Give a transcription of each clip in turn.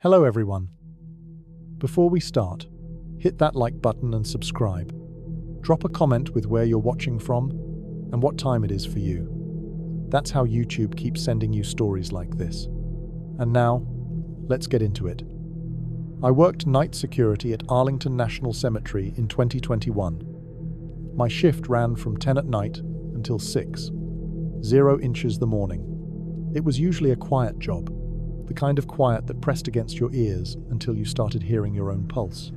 Hello everyone. Before we start, hit that like button and subscribe. Drop a comment with where you're watching from and what time it is for you. That's how YouTube keeps sending you stories like this. And now, let's get into it. I worked night security at Arlington National Cemetery in 2021. My shift ran from 10 at night until 6, 0 inches the morning. It was usually a quiet job, the kind of quiet that pressed against your ears until you started hearing your own pulse.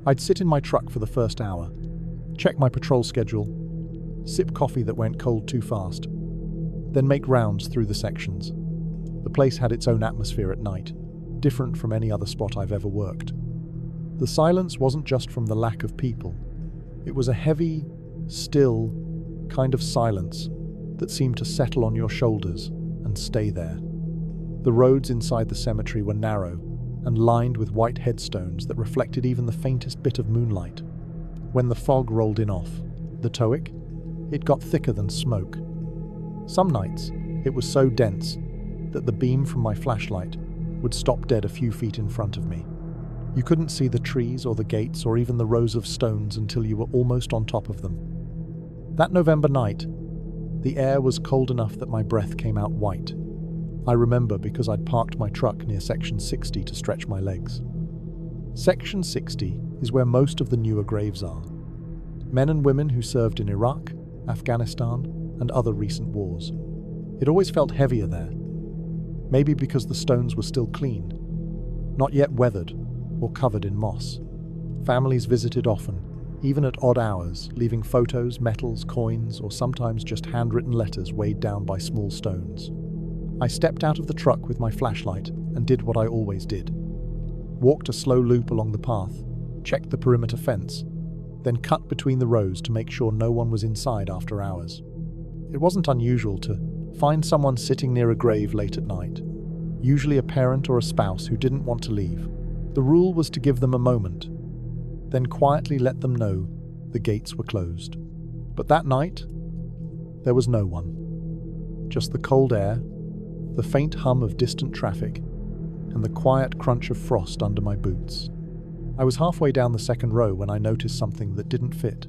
I'd sit in my truck for the first hour, check my patrol schedule, sip coffee that went cold too fast, then make rounds through the sections. The place had its own atmosphere at night, different from any other spot I've ever worked. The silence wasn't just from the lack of people. It was a heavy, still kind of silence that seemed to settle on your shoulders and stay there. The roads inside the cemetery were narrow and lined with white headstones that reflected even the faintest bit of moonlight. When the fog rolled in off the Toic, it got thicker than smoke. Some nights, it was so dense that the beam from my flashlight would stop dead a few feet in front of me. You couldn't see the trees or the gates or even the rows of stones until you were almost on top of them. That November night, the air was cold enough that my breath came out white. I remember because I'd parked my truck near Section 60 to stretch my legs. Section 60 is where most of the newer graves are. Men and women who served in Iraq, Afghanistan, and other recent wars. It always felt heavier there. Maybe because the stones were still clean, not yet weathered or covered in moss. Families visited often, even at odd hours, leaving photos, medals, coins, or sometimes just handwritten letters weighed down by small stones. I stepped out of the truck with my flashlight and did what I always did. Walked a slow loop along the path, checked the perimeter fence, then cut between the rows to make sure no one was inside after hours. It wasn't unusual to find someone sitting near a grave late at night, usually a parent or a spouse who didn't want to leave. The rule was to give them a moment, then quietly let them know the gates were closed. But that night, there was no one. Just the cold air, the faint hum of distant traffic, and the quiet crunch of frost under my boots. I was halfway down the second row when I noticed something that didn't fit.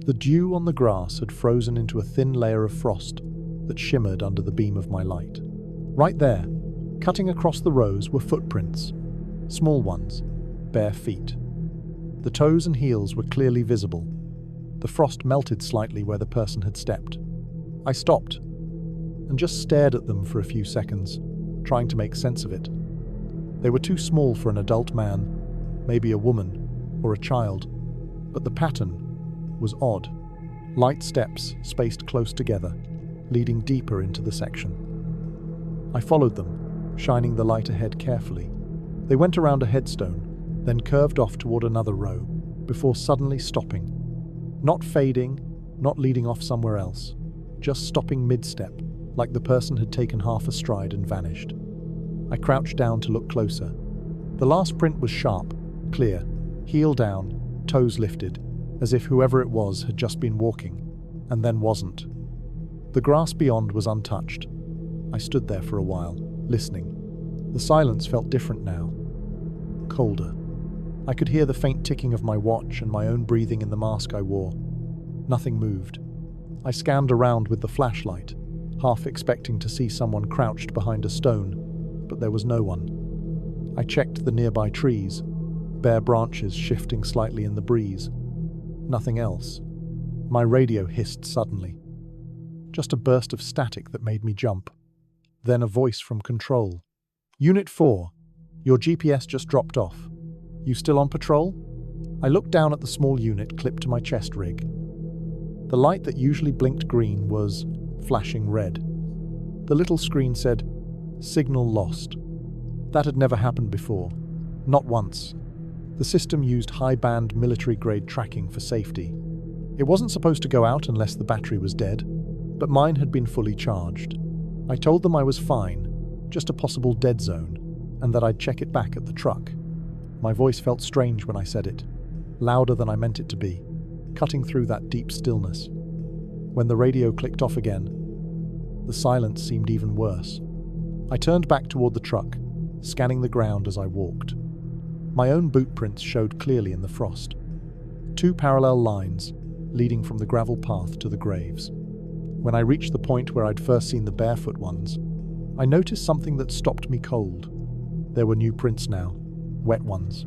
The dew on the grass had frozen into a thin layer of frost that shimmered under the beam of my light. Right there, cutting across the rows, were footprints, small ones, bare feet. The toes and heels were clearly visible. The frost melted slightly where the person had stepped. I stopped and just stared at them for a few seconds, trying to make sense of it. They were too small for an adult man, maybe a woman or a child, but the pattern was odd. Light steps spaced close together, leading deeper into the section. I followed them, shining the light ahead carefully. They went around a headstone, then curved off toward another row, before suddenly stopping. Not fading, not leading off somewhere else, just stopping mid-step, like the person had taken half a stride and vanished. I crouched down to look closer. The last print was sharp, clear, heel down, toes lifted, as if whoever it was had just been walking, and then wasn't. The grass beyond was untouched. I stood there for a while, listening. The silence felt different now, colder. I could hear the faint ticking of my watch and my own breathing in the mask I wore. Nothing moved. I scanned around with the flashlight, half expecting to see someone crouched behind a stone, but there was no one. I checked the nearby trees, bare branches shifting slightly in the breeze. Nothing else. My radio hissed suddenly. Just a burst of static that made me jump. Then a voice from control. "Unit 4, your GPS just dropped off. You still on patrol?" I looked down at the small unit clipped to my chest rig. The light that usually blinked green was flashing red. The little screen said, "Signal lost." That had never happened before. Not once. The system used high-band military-grade tracking for safety. It wasn't supposed to go out unless the battery was dead, but mine had been fully charged. I told them I was fine, just a possible dead zone, and that I'd check it back at the truck. My voice felt strange when I said it, louder than I meant it to be, cutting through that deep stillness. When the radio clicked off again, the silence seemed even worse. I turned back toward the truck, scanning the ground as I walked. My own boot prints showed clearly in the frost. 2 parallel lines leading from the gravel path to the graves. When I reached the point where I'd first seen the barefoot ones, I noticed something that stopped me cold. There were new prints now, wet ones,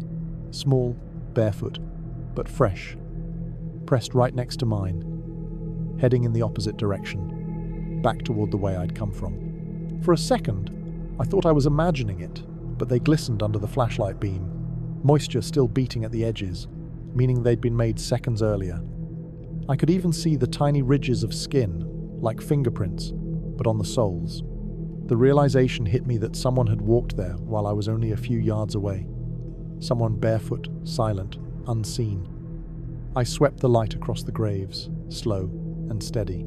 small, barefoot, but fresh, pressed right next to mine, heading in the opposite direction, back toward the way I'd come from. For a second, I thought I was imagining it, but they glistened under the flashlight beam, moisture still beating at the edges, meaning they'd been made seconds earlier. I could even see the tiny ridges of skin, like fingerprints, but on the soles. The realization hit me that someone had walked there while I was only a few yards away. Someone barefoot, silent, unseen. I swept the light across the graves, slow and steady,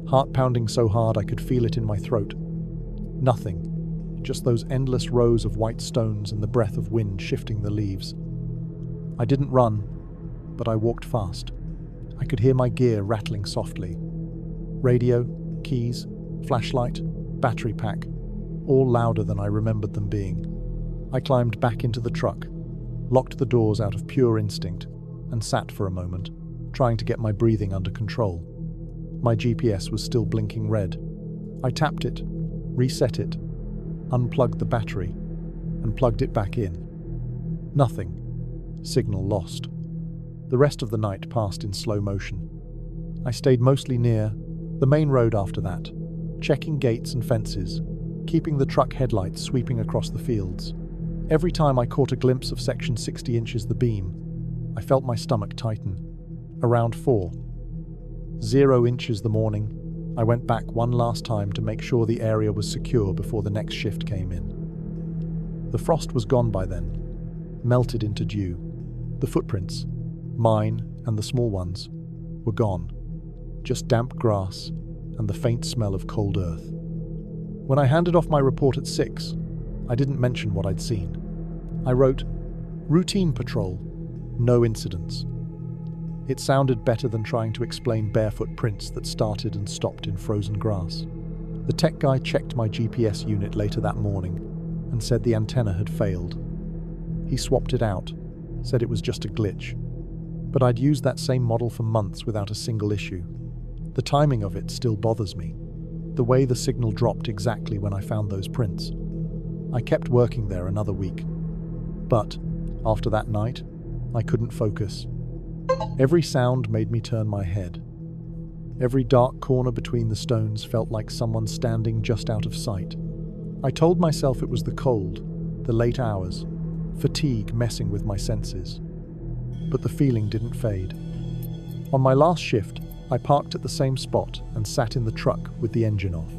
heart pounding so hard I could feel it in my throat. Nothing, just those endless rows of white stones and the breath of wind shifting the leaves. I didn't run, but I walked fast. I could hear my gear rattling softly. Radio, keys, flashlight, battery pack, all louder than I remembered them being. I climbed back into the truck, locked the doors out of pure instinct, and sat for a moment, trying to get my breathing under control. My GPS was still blinking red. I tapped it, reset it, unplugged the battery, and plugged it back in. Nothing. Signal lost. The rest of the night passed in slow motion. I stayed mostly near the main road after that, checking gates and fences, keeping the truck headlights sweeping across the fields. Every time I caught a glimpse of section 60 inches the beam, I felt my stomach tighten. Around 0 inches the morning, I went back one last time to make sure the area was secure before the next shift came in. The frost was gone by then, melted into dew. The footprints, mine and the small ones, were gone. Just damp grass and the faint smell of cold earth. When I handed off my report at 6, I didn't mention what I'd seen. I wrote, "Routine patrol, no incidents." It sounded better than trying to explain barefoot prints that started and stopped in frozen grass. The tech guy checked my GPS unit later that morning and said the antenna had failed. He swapped it out, said it was just a glitch. But I'd used that same model for months without a single issue. The timing of it still bothers me. The way the signal dropped exactly when I found those prints. I kept working there another week. But, after that night, I couldn't focus. Every sound made me turn my head. Every dark corner between the stones felt like someone standing just out of sight. I told myself it was the cold, the late hours, fatigue messing with my senses. But the feeling didn't fade. On my last shift, I parked at the same spot and sat in the truck with the engine off.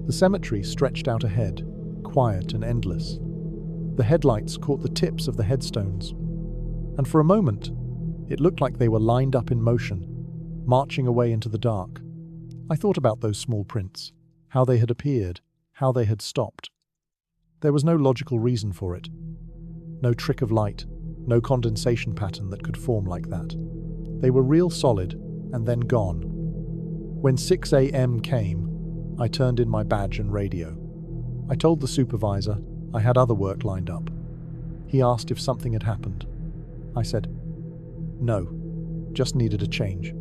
The cemetery stretched out ahead, quiet and endless. The headlights caught the tips of the headstones, and for a moment, it looked like they were lined up in motion, marching away into the dark. I thought about those small prints, how they had appeared, how they had stopped. There was no logical reason for it. No trick of light, no condensation pattern that could form like that. They were real solid, and then gone. When 6 a.m. came, I turned in my badge and radio. I told the supervisor I had other work lined up. He asked if something had happened. I said, no, just needed a change.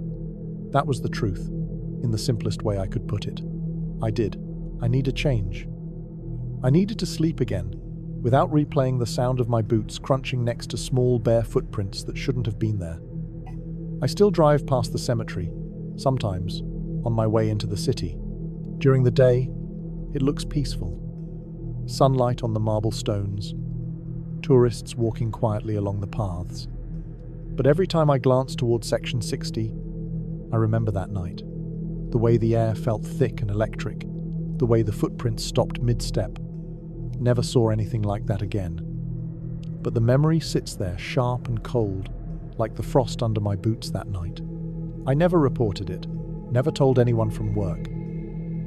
That was the truth, in the simplest way I could put it. I did. I need a change. I needed to sleep again, without replaying the sound of my boots crunching next to small bare footprints that shouldn't have been there. I still drive past the cemetery, sometimes, on my way into the city. During the day, it looks peaceful. Sunlight on the marble stones, tourists walking quietly along the paths. But every time I glance towards section 60, I remember that night. The way the air felt thick and electric, the way the footprints stopped mid-step. Never saw anything like that again. But the memory sits there sharp and cold, like the frost under my boots that night. I never reported it, never told anyone from work.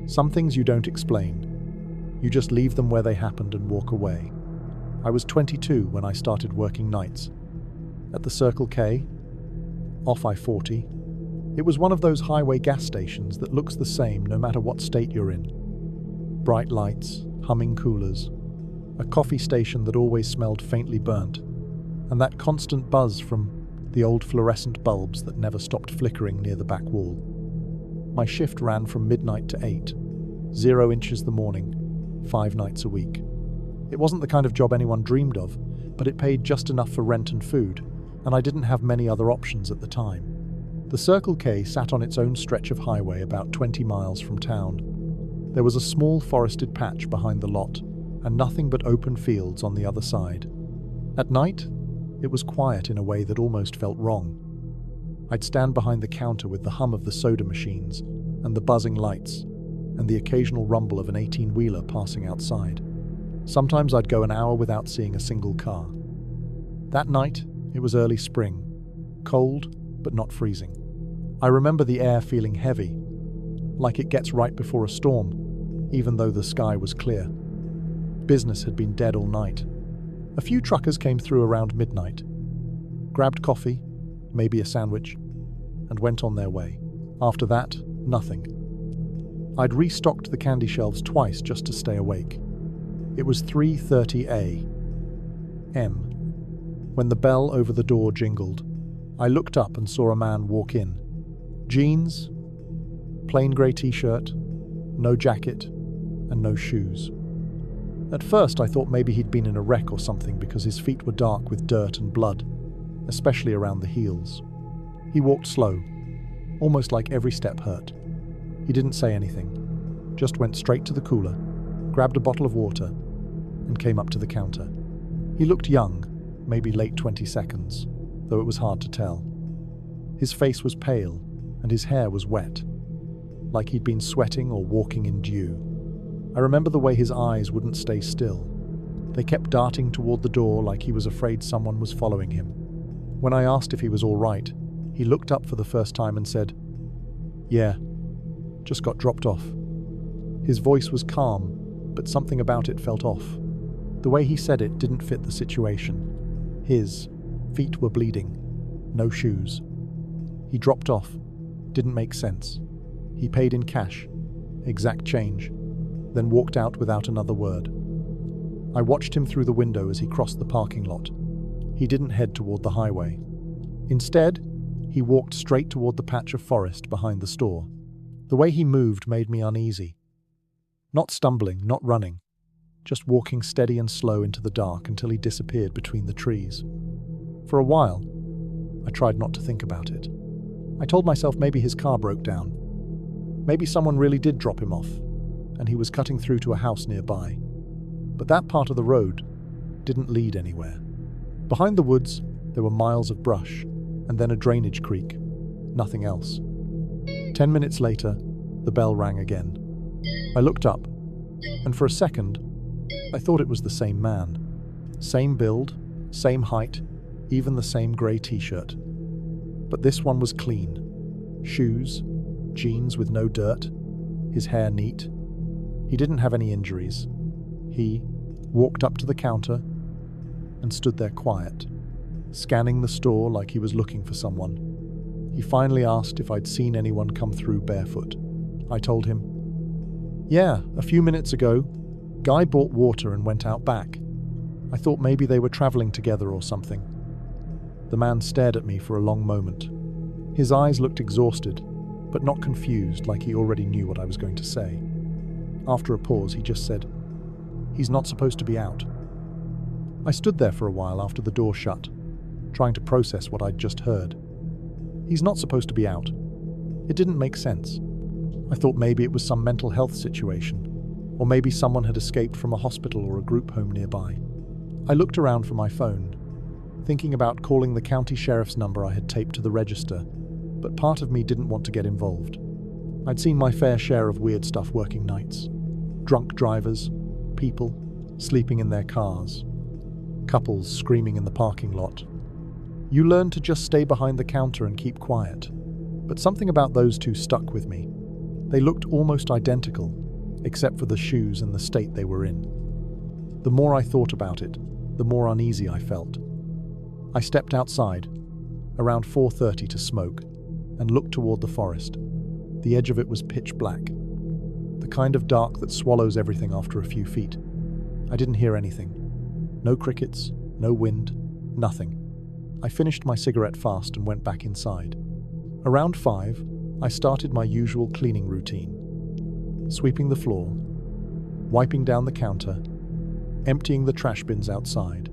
Some things you don't explain. You just leave them where they happened and walk away. I was 22 when I started working nights. At the Circle K, off I-40, it was one of those highway gas stations that looks the same no matter what state you're in. Bright lights, humming coolers, a coffee station that always smelled faintly burnt, and that constant buzz from the old fluorescent bulbs that never stopped flickering near the back wall. My shift ran from midnight to 8, 0 inches the morning, 5 nights a week. It wasn't the kind of job anyone dreamed of, but it paid just enough for rent and food, and I didn't have many other options at the time. The Circle K sat on its own stretch of highway about 20 miles from town. There was a small forested patch behind the lot, and nothing but open fields on the other side. At night, it was quiet in a way that almost felt wrong. I'd stand behind the counter with the hum of the soda machines, and the buzzing lights, and the occasional rumble of an 18-wheeler passing outside. Sometimes I'd go an hour without seeing a single car. That night, it was early spring, cold but not freezing. I remember the air feeling heavy, like it gets right before a storm, even though the sky was clear. Business had been dead all night. A few truckers came through around midnight, grabbed coffee, maybe a sandwich, and went on their way. After that, nothing. I'd restocked the candy shelves twice just to stay awake. It was 3:30 a.m. when the bell over the door jingled. I looked up and saw a man walk in. Jeans, plain grey t-shirt, no jacket, and no shoes. At first I thought maybe he'd been in a wreck or something because his feet were dark with dirt and blood, especially around the heels. He walked slow, almost like every step hurt. He didn't say anything, just went straight to the cooler, grabbed a bottle of water, and came up to the counter. He looked young, maybe late 22nds, though it was hard to tell. His face was pale, and his hair was wet, like he'd been sweating or walking in dew. I remember the way his eyes wouldn't stay still. They kept darting toward the door like he was afraid someone was following him. When I asked if he was all right, he looked up for the first time and said, "Yeah, just got dropped off." His voice was calm, but something about it felt off. The way he said it didn't fit the situation. His feet were bleeding, no shoes. He dropped off. Didn't make sense. He paid in cash, exact change, then walked out without another word. I watched him through the window as he crossed the parking lot. He didn't head toward the highway. Instead, he walked straight toward the patch of forest behind the store. The way he moved made me uneasy. Not stumbling, not running, just walking steady and slow into the dark until he disappeared between the trees. For a while, I tried not to think about it. I told myself maybe his car broke down. Maybe someone really did drop him off, and he was cutting through to a house nearby. But that part of the road didn't lead anywhere. Behind the woods, there were miles of brush, and then a drainage creek. Nothing else. 10 minutes later, the bell rang again. I looked up, and for a second, I thought it was the same man. Same build, same height, even the same grey t-shirt. But this one was clean. Shoes, jeans with no dirt, his hair neat. He didn't have any injuries. He walked up to the counter and stood there quiet, scanning the store like he was looking for someone. He finally asked if I'd seen anyone come through barefoot. I told him, "Yeah, a few minutes ago. Guy bought water and went out back. I thought maybe they were traveling together or something." The man stared at me for a long moment. His eyes looked exhausted, but not confused like he already knew what I was going to say. After a pause, he just said, "He's not supposed to be out." I stood there for a while after the door shut, trying to process what I'd just heard. He's not supposed to be out. It didn't make sense. I thought maybe it was some mental health situation, or maybe someone had escaped from a hospital or a group home nearby. I looked around for my phone, thinking about calling the county sheriff's number I had taped to the register, but part of me didn't want to get involved. I'd seen my fair share of weird stuff working nights. Drunk drivers, people sleeping in their cars, couples screaming in the parking lot. You learn to just stay behind the counter and keep quiet. But something about those two stuck with me. They looked almost identical, except for the shoes and the state they were in. The more I thought about it, the more uneasy I felt. I stepped outside, around 4:30 to smoke, and looked toward the forest. The edge of it was pitch black, the kind of dark that swallows everything after a few feet. I didn't hear anything. No crickets, no wind, nothing. I finished my cigarette fast and went back inside. Around 5, I started my usual cleaning routine. Sweeping the floor, wiping down the counter, emptying the trash bins outside.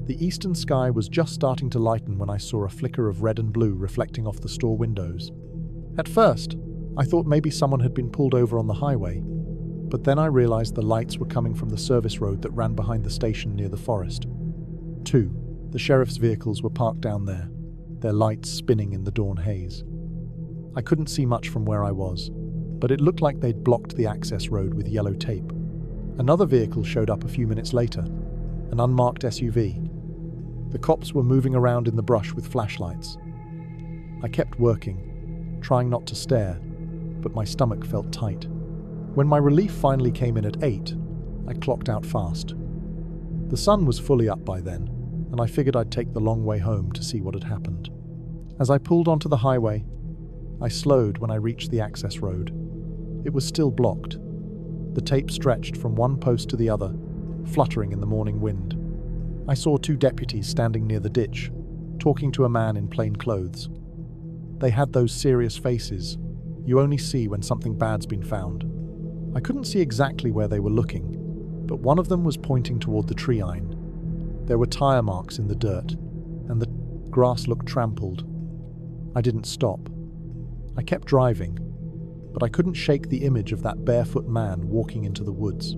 The eastern sky was just starting to lighten when I saw a flicker of red and blue reflecting off the store windows. At first, I thought maybe someone had been pulled over on the highway, but then I realized the lights were coming from the service road that ran behind the station near the forest. 2, the sheriff's vehicles were parked down there, their lights spinning in the dawn haze. I couldn't see much from where I was, but it looked like they'd blocked the access road with yellow tape. Another vehicle showed up a few minutes later, an unmarked SUV. The cops were moving around in the brush with flashlights. I kept working, trying not to stare, but my stomach felt tight. When my relief finally came in at 8, I clocked out fast. The sun was fully up by then, and I figured I'd take the long way home to see what had happened. As I pulled onto the highway, I slowed when I reached the access road. It was still blocked. The tape stretched from one post to the other, fluttering in the morning wind. I saw 2 deputies standing near the ditch, talking to a man in plain clothes. They had those serious faces you only see when something bad's been found. I couldn't see exactly where they were looking, but one of them was pointing toward the tree line. There were tire marks in the dirt, and the grass looked trampled. I didn't stop. I kept driving, but I couldn't shake the image of that barefoot man walking into the woods.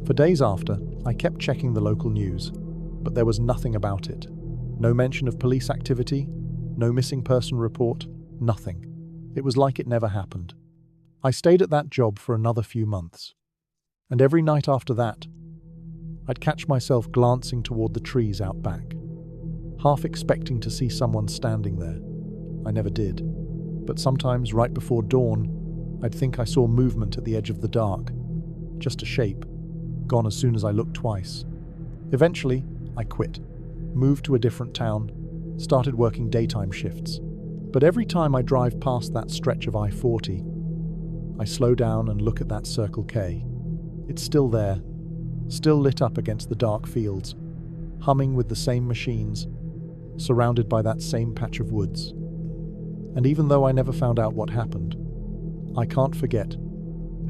For days after, I kept checking the local news, but there was nothing about it. No mention of police activity, no missing person report, nothing. It was like it never happened. I stayed at that job for another few months, and every night after that, I'd catch myself glancing toward the trees out back, half expecting to see someone standing there. I never did, but sometimes right before dawn, I'd think I saw movement at the edge of the dark, just a shape, gone as soon as I looked twice. Eventually, I quit, moved to a different town, started working daytime shifts. But every time I drive past that stretch of I-40, I slow down and look at that Circle K. It's still there, still lit up against the dark fields, humming with the same machines, surrounded by that same patch of woods. And even though I never found out what happened, I can't forget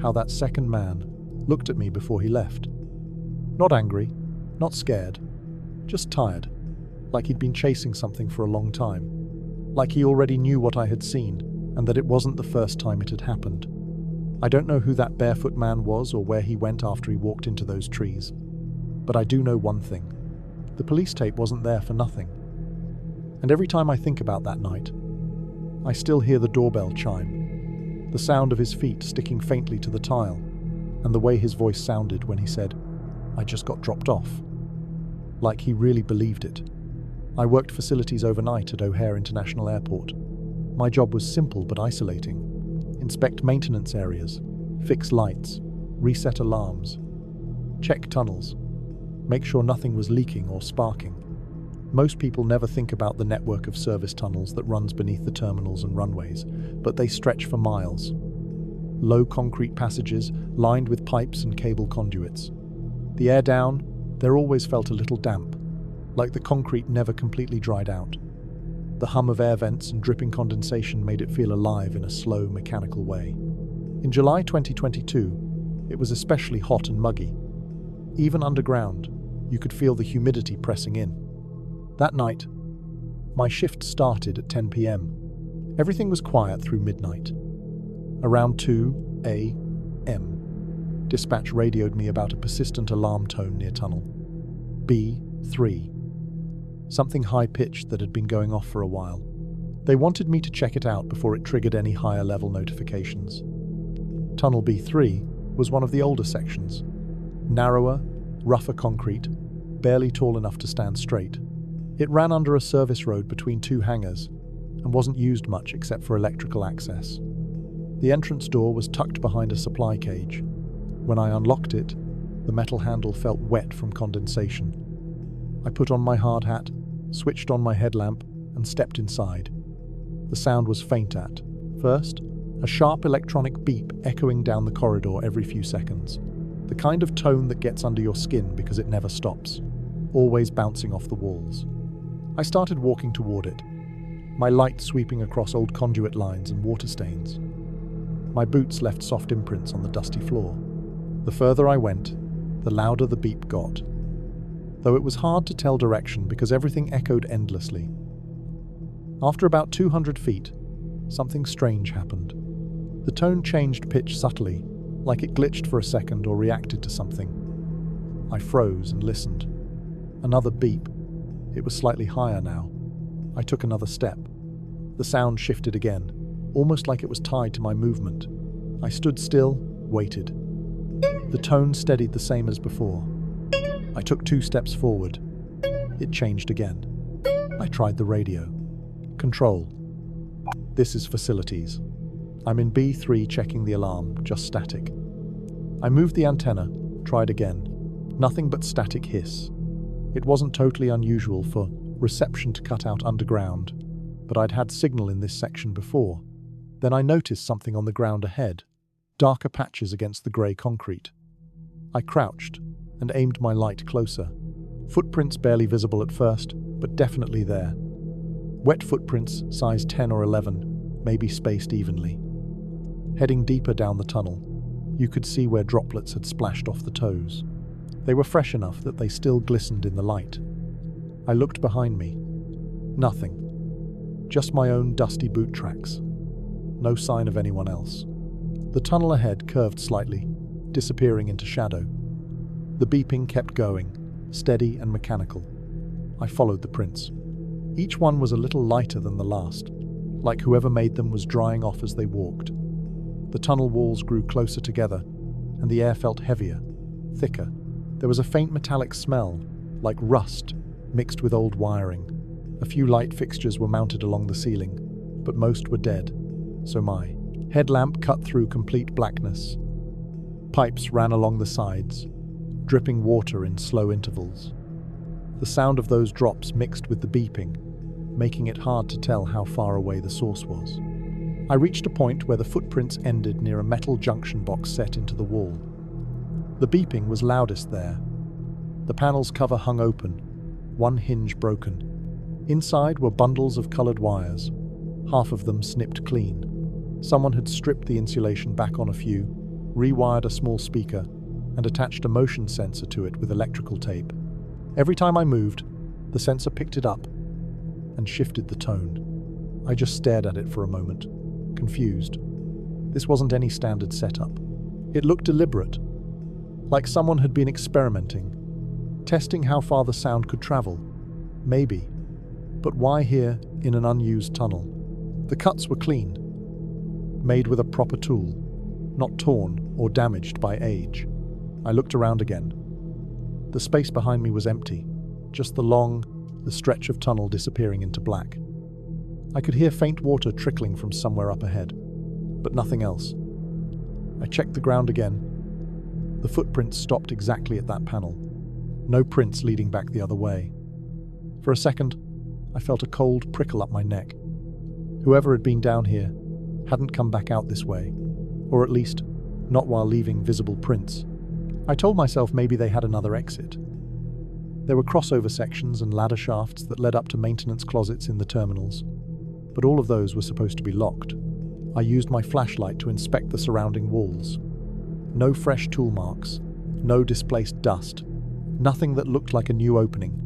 how that second man looked at me before he left. Not angry, not scared, just tired, like he'd been chasing something for a long time. Like he already knew what I had seen, and that it wasn't the first time it had happened. I don't know who that barefoot man was or where he went after he walked into those trees. But I do know one thing. The police tape wasn't there for nothing. And every time I think about that night, I still hear the doorbell chime, the sound of his feet sticking faintly to the tile, and the way his voice sounded when he said, "I just got dropped off." Like he really believed it. I worked facilities overnight at O'Hare International Airport. My job was simple but isolating. Inspect maintenance areas, fix lights, reset alarms, check tunnels, make sure nothing was leaking or sparking. Most people never think about the network of service tunnels that runs beneath the terminals and runways, but they stretch for miles. Low concrete passages lined with pipes and cable conduits. The air down, there always felt a little damp, like the concrete never completely dried out. The hum of air vents and dripping condensation made it feel alive in a slow, mechanical way. In July 2022, it was especially hot and muggy. Even underground, you could feel the humidity pressing in. That night, my shift started at 10 p.m. Everything was quiet through midnight. Around 2 a.m., dispatch radioed me about a persistent alarm tone near tunnel B3. Something high-pitched that had been going off for a while. They wanted me to check it out before it triggered any higher-level notifications. Tunnel B3 was one of the older sections. Narrower, rougher concrete, barely tall enough to stand straight. It ran under a service road between 2 hangars and wasn't used much except for electrical access. The entrance door was tucked behind a supply cage. When I unlocked it, the metal handle felt wet from condensation. I put on my hard hat, switched on my headlamp, and stepped inside. The sound was faint at first, a sharp electronic beep echoing down the corridor every few seconds. The kind of tone that gets under your skin because it never stops, always bouncing off the walls. I started walking toward it, my light sweeping across old conduit lines and water stains. My boots left soft imprints on the dusty floor. The further I went, the louder the beep got, though it was hard to tell direction because everything echoed endlessly. After about 200 feet, something strange happened. The tone changed pitch subtly, like it glitched for a second or reacted to something. I froze and listened. Another beep. It was slightly higher now. I took another step. The sound shifted again, almost like it was tied to my movement. I stood still, waited. The tone steadied the same as before. I took 2 steps forward. It changed again. I tried the radio. Control. This is facilities. I'm in B3 checking the alarm, just static. I moved the antenna, tried again. Nothing but static hiss. It wasn't totally unusual for reception to cut out underground, but I'd had signal in this section before. Then I noticed something on the ground ahead, darker patches against the grey concrete. I crouched and aimed my light closer. Footprints barely visible at first, but definitely there. Wet footprints, size 10 or 11, maybe spaced evenly. Heading deeper down the tunnel, you could see where droplets had splashed off the toes. They were fresh enough that they still glistened in the light. I looked behind me. Nothing. Just my own dusty boot tracks. No sign of anyone else. The tunnel ahead curved slightly, disappearing into shadow. The beeping kept going, steady and mechanical. I followed the prints. Each one was a little lighter than the last, like whoever made them was drying off as they walked. The tunnel walls grew closer together, and the air felt heavier, thicker. There was a faint metallic smell, like rust, mixed with old wiring. A few light fixtures were mounted along the ceiling, but most were dead. So my headlamp cut through complete blackness. Pipes ran along the sides, dripping water in slow intervals. The sound of those drops mixed with the beeping, making it hard to tell how far away the source was. I reached a point where the footprints ended near a metal junction box set into the wall. The beeping was loudest there. The panel's cover hung open, one hinge broken. Inside were bundles of colored wires, half of them snipped clean. Someone had stripped the insulation back on a few, rewired a small speaker, and attached a motion sensor to it with electrical tape. Every time I moved, the sensor picked it up and shifted the tone. I just stared at it for a moment, confused. This wasn't any standard setup. It looked deliberate, like someone had been experimenting, testing how far the sound could travel. Maybe. But why here in an unused tunnel? The cuts were clean, made with a proper tool, not torn or damaged by age. I looked around again. The space behind me was empty, just the stretch of tunnel disappearing into black. I could hear faint water trickling from somewhere up ahead, but nothing else. I checked the ground again. The footprints stopped exactly at that panel. No prints leading back the other way. For a second, I felt a cold prickle up my neck. Whoever had been down here hadn't come back out this way, or at least not while leaving visible prints. I told myself maybe they had another exit. There were crossover sections and ladder shafts that led up to maintenance closets in the terminals, but all of those were supposed to be locked. I used my flashlight to inspect the surrounding walls. No fresh tool marks, no displaced dust, nothing that looked like a new opening,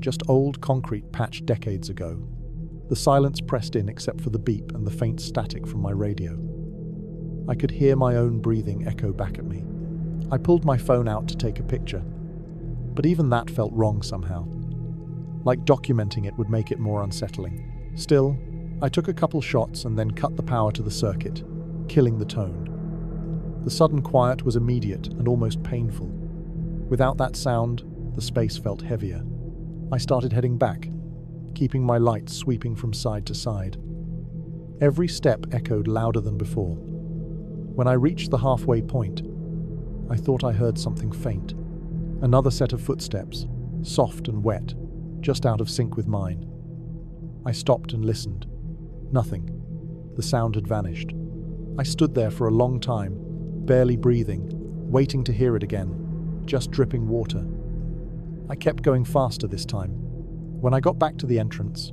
just old concrete patched decades ago. The silence pressed in except for the beep and the faint static from my radio. I could hear my own breathing echo back at me. I pulled my phone out to take a picture, but even that felt wrong somehow. Like documenting it would make it more unsettling. Still, I took a couple shots and then cut the power to the circuit, killing the tone. The sudden quiet was immediate and almost painful. Without that sound, the space felt heavier. I started heading back, keeping my light sweeping from side to side. Every step echoed louder than before. When I reached the halfway point, I thought I heard something faint. Another set of footsteps, soft and wet, just out of sync with mine. I stopped and listened. Nothing. The sound had vanished. I stood there for a long time, barely breathing, waiting to hear it again, just dripping water. I kept going faster this time. When I got back to the entrance,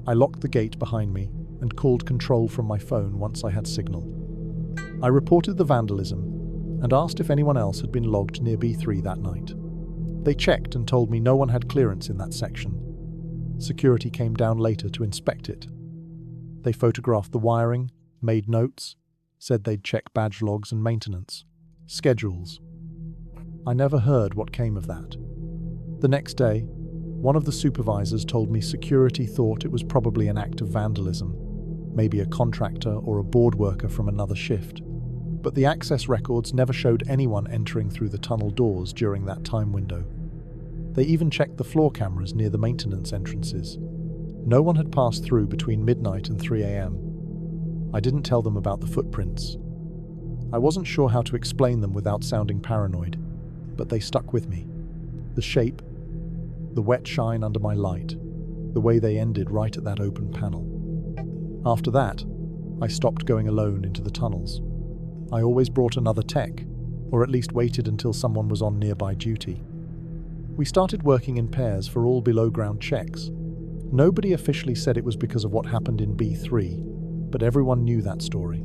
I locked the gate behind me and called control from my phone once I had signal. I reported the vandalism and asked if anyone else had been logged near B3 that night. They checked and told me no one had clearance in that section. Security came down later to inspect it. They photographed the wiring, made notes, said they'd check badge logs and maintenance, schedules. I never heard what came of that. The next day, one of the supervisors told me security thought it was probably an act of vandalism, maybe a contractor or a board worker from another shift. But the access records never showed anyone entering through the tunnel doors during that time window. They even checked the floor cameras near the maintenance entrances. No one had passed through between midnight and 3 a.m. I didn't tell them about the footprints. I wasn't sure how to explain them without sounding paranoid, but they stuck with me. The shape, the wet shine under my light, the way they ended right at that open panel. After that, I stopped going alone into the tunnels. I always brought another tech, or at least waited until someone was on nearby duty. We started working in pairs for all below-ground checks. Nobody officially said it was because of what happened in B3, but everyone knew that story.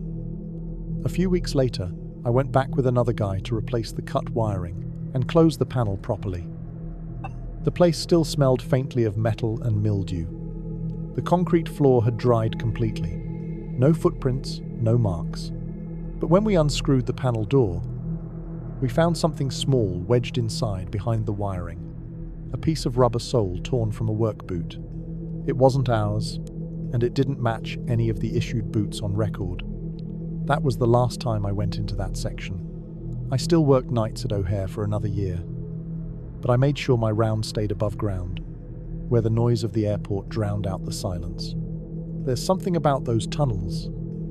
A few weeks later, I went back with another guy to replace the cut wiring and close the panel properly. The place still smelled faintly of metal and mildew. The concrete floor had dried completely. No footprints, no marks. But when we unscrewed the panel door, we found something small wedged inside behind the wiring. A piece of rubber sole torn from a work boot. It wasn't ours, and it didn't match any of the issued boots on record. That was the last time I went into that section. I still worked nights at O'Hare for another year, but I made sure my round stayed above ground, where the noise of the airport drowned out the silence. There's something about those tunnels,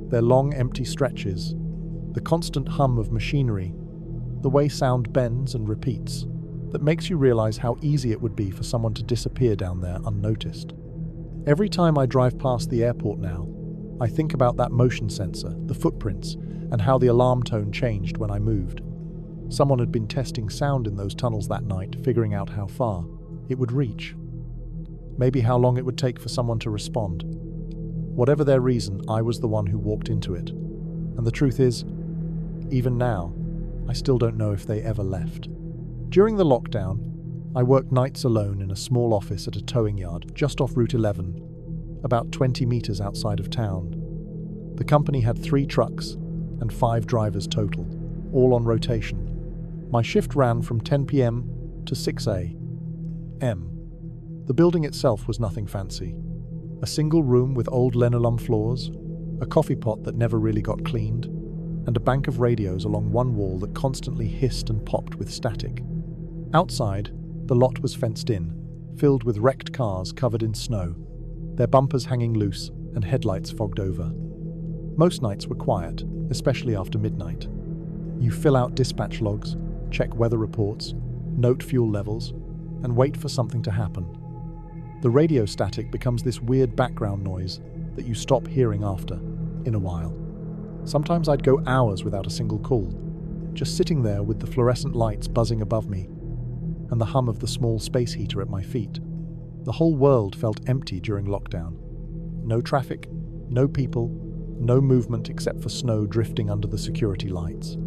their long empty stretches, the constant hum of machinery, the way sound bends and repeats, that makes you realize how easy it would be for someone to disappear down there unnoticed. Every time I drive past the airport now, I think about that motion sensor, the footprints, and how the alarm tone changed when I moved. Someone had been testing sound in those tunnels that night, figuring out how far it would reach. Maybe how long it would take for someone to respond. Whatever their reason, I was the one who walked into it. And the truth is, even now, I still don't know if they ever left. During the lockdown, I worked nights alone in a small office at a towing yard just off Route 11, about 20 meters outside of town. The company had 3 trucks and 5 drivers total, all on rotation. My shift ran from 10 p.m. to 6 a.m. The building itself was nothing fancy. A single room with old linoleum floors, a coffee pot that never really got cleaned, and a bank of radios along one wall that constantly hissed and popped with static. Outside, the lot was fenced in, filled with wrecked cars covered in snow, their bumpers hanging loose and headlights fogged over. Most nights were quiet, especially after midnight. You fill out dispatch logs, check weather reports, note fuel levels, and wait for something to happen. The radio static becomes this weird background noise that you stop hearing after, in a while. Sometimes I'd go hours without a single call, just sitting there with the fluorescent lights buzzing above me and the hum of the small space heater at my feet. The whole world felt empty during lockdown. No traffic, no people, no movement except for snow drifting under the security lights.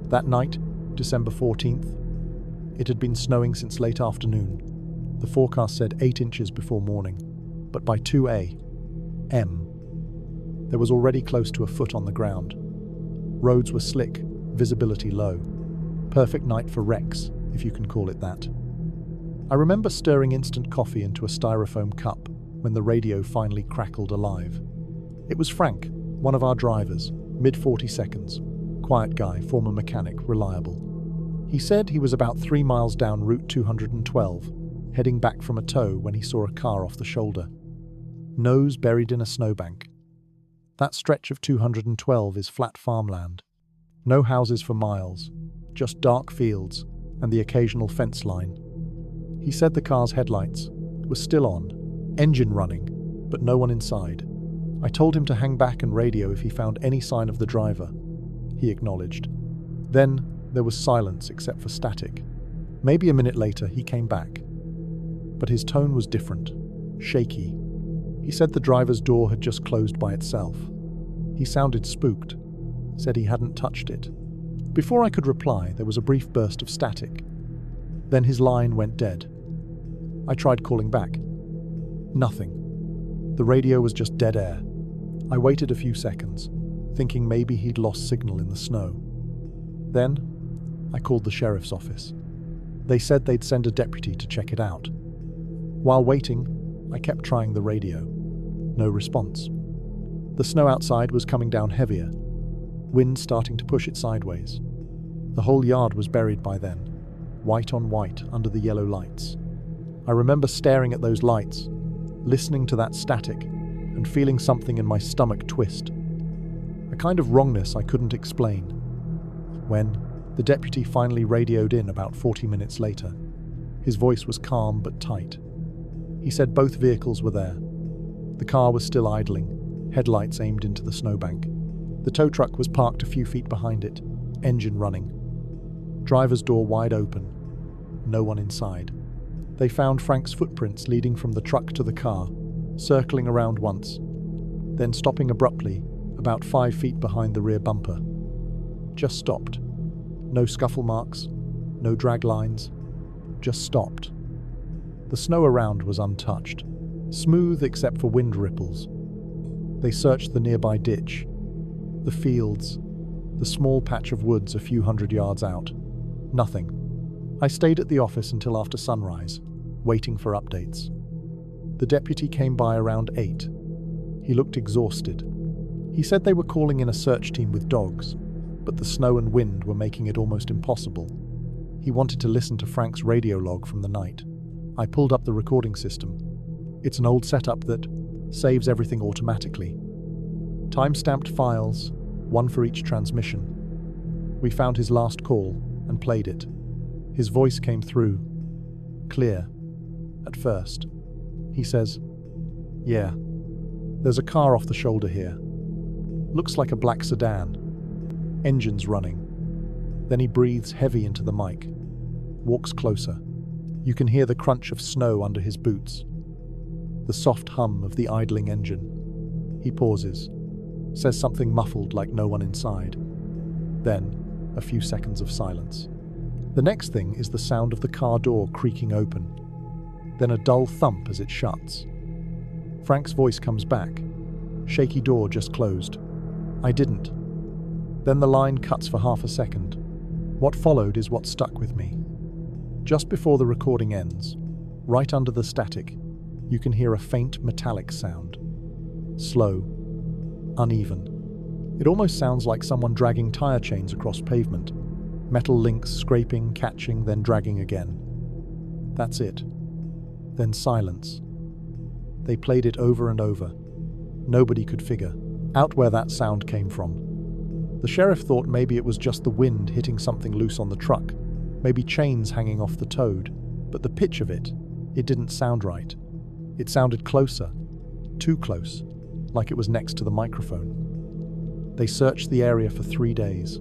That night, December 14th, it had been snowing since late afternoon. The forecast said 8 inches before morning, but by 2 a.m., there was already close to a foot on the ground. Roads were slick, visibility low. Perfect night for wrecks, if you can call it that. I remember stirring instant coffee into a styrofoam cup when the radio finally crackled alive. It was Frank, one of our drivers, mid-40 seconds. Quiet guy, former mechanic, reliable. He said he was about 3 miles down Route 212, heading back from a tow when he saw a car off the shoulder. Nose buried in a snowbank. That stretch of 212 is flat farmland. No houses for miles, just dark fields and the occasional fence line. He said the car's headlights were still on, engine running, but no one inside. I told him to hang back and radio if he found any sign of the driver. He acknowledged. Then, There was silence except for static. Maybe a minute later, he came back. But his tone was different, shaky. He said the driver's door had just closed by itself. He sounded spooked, said he hadn't touched it. Before I could reply, there was a brief burst of static. Then his line went dead. I tried calling back. Nothing. The radio was just dead air. I waited a few seconds, thinking maybe he'd lost signal in the snow. Then, I called the sheriff's office. They said they'd send a deputy to check it out. While waiting, I kept trying the radio. No response. The snow outside was coming down heavier, wind starting to push it sideways. The whole yard was buried by then, white on white under the yellow lights. I remember staring at those lights, listening to that static, and feeling something in my stomach twist. A kind of wrongness I couldn't explain. When the deputy finally radioed in about 40 minutes later, his voice was calm but tight. He said both vehicles were there. The car was still idling, headlights aimed into the snowbank. The tow truck was parked a few feet behind it, engine running. Driver's door wide open. No one inside. They found Frank's footprints leading from the truck to the car, circling around once, then stopping abruptly, about 5 feet behind the rear bumper. Just stopped. No scuffle marks, no drag lines, just stopped. The snow around was untouched, smooth except for wind ripples. They searched the nearby ditch, the fields, the small patch of woods a few hundred yards out. Nothing. I stayed at the office until after sunrise, waiting for updates. The deputy came by around 8. He looked exhausted. He said they were calling in a search team with dogs, but the snow and wind were making it almost impossible. He wanted to listen to Frank's radio log from the night. I pulled up the recording system. It's an old setup that saves everything automatically. Time-stamped files, one for each transmission. We found his last call and played it. His voice came through, clear, at first. He says, "Yeah, there's a car off the shoulder here. Looks like a black sedan. Engine's running." Then he breathes heavy into the mic, walks closer. You can hear the crunch of snow under his boots, the soft hum of the idling engine. He pauses, says something muffled like no one inside. Then, a few seconds of silence. The next thing is the sound of the car door creaking open, then a dull thump as it shuts. Frank's voice comes back. "Shaky door just closed." I didn't. Then the line cuts for half a second. What followed is what stuck with me. Just before the recording ends, right under the static, you can hear a faint metallic sound. Slow, uneven. It almost sounds like someone dragging tire chains across pavement. Metal links scraping, catching, then dragging again. That's it. Then silence. They played it over and over. Nobody could figure out where that sound came from. The sheriff thought maybe it was just the wind hitting something loose on the truck, maybe chains hanging off the toad, but the pitch of it didn't sound right. It sounded closer, too close, like it was next to the microphone. They searched the area for 3 days,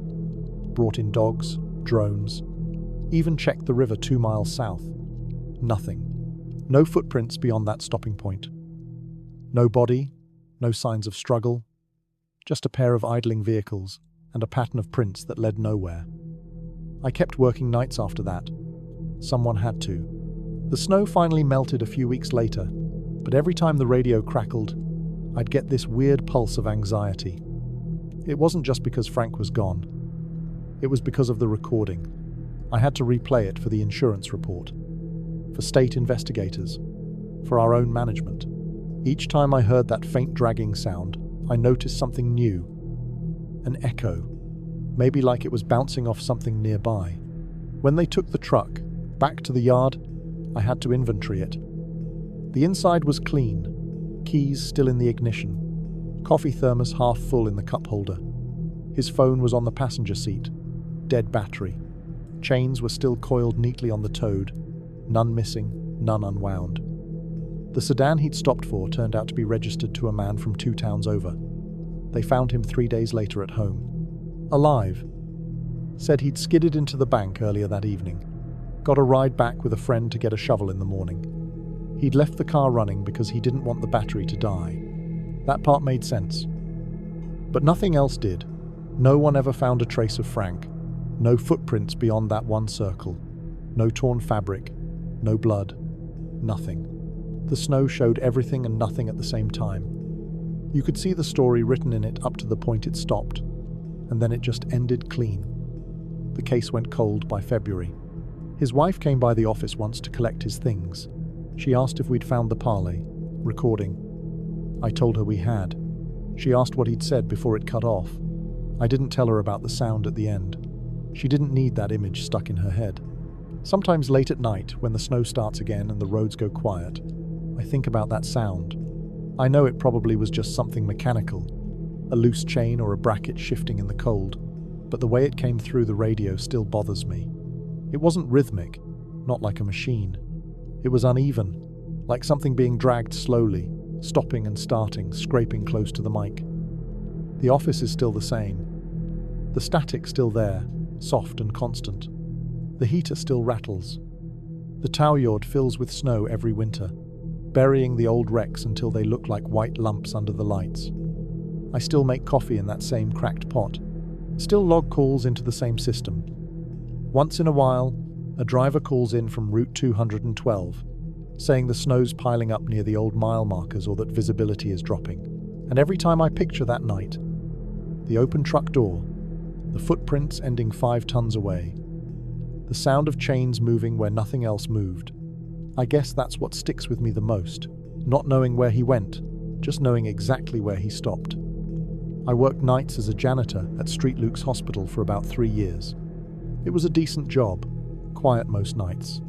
brought in dogs, drones, even checked the river 2 miles south. Nothing. No footprints beyond that stopping point. No body, no signs of struggle, just a pair of idling vehicles and a pattern of prints that led nowhere. I kept working nights after that. Someone had to. The snow finally melted a few weeks later, but every time the radio crackled, I'd get this weird pulse of anxiety. It wasn't just because Frank was gone. It was because of the recording. I had to replay it for the insurance report, for state investigators, for our own management. Each time I heard that faint dragging sound, I noticed something new. An echo, maybe like it was bouncing off something nearby. When they took the truck back to the yard, I had to inventory it. The inside was clean, keys still in the ignition, coffee thermos half full in the cup holder. His phone was on the passenger seat, dead battery. Chains were still coiled neatly on the toad, none missing, none unwound. The sedan he'd stopped for turned out to be registered to a man from 2 towns over. They found him 3 days later at home, alive, Said he'd skidded into the bank earlier that evening. Got a ride back with a friend to get a shovel in the morning. He'd left the car running because he didn't want the battery to die. That part made sense. But nothing else did. No one ever found a trace of Frank. No footprints beyond that one circle. No torn fabric. No blood. Nothing. The snow showed everything and nothing at the same time. You could see the story written in it up to the point it stopped, and then it just ended clean. The case went cold by February. His wife came by the office once to collect his things. She asked if we'd found the parlay recording. I told her we had. She asked what he'd said before it cut off. I didn't tell her about the sound at the end. She didn't need that image stuck in her head. Sometimes late at night, when the snow starts again and the roads go quiet, I think about that sound. I know it probably was just something mechanical, a loose chain or a bracket shifting in the cold, but the way it came through the radio still bothers me. It wasn't rhythmic, not like a machine. It was uneven, like something being dragged slowly, stopping and starting, scraping close to the mic. The office is still the same. The static's still there, soft and constant. The heater still rattles. The tow yard fills with snow every winter, burying the old wrecks until they look like white lumps under the lights. I still make coffee in that same cracked pot, still log calls into the same system. Once in a while, a driver calls in from Route 212, saying the snow's piling up near the old mile markers or that visibility is dropping. And every time I picture that night, the open truck door, the footprints ending 5 tons away, the sound of chains moving where nothing else moved, I guess that's what sticks with me the most, not knowing where he went, just knowing exactly where he stopped. I worked nights as a janitor at St. Luke's Hospital for about 3 years. It was a decent job, quiet most nights,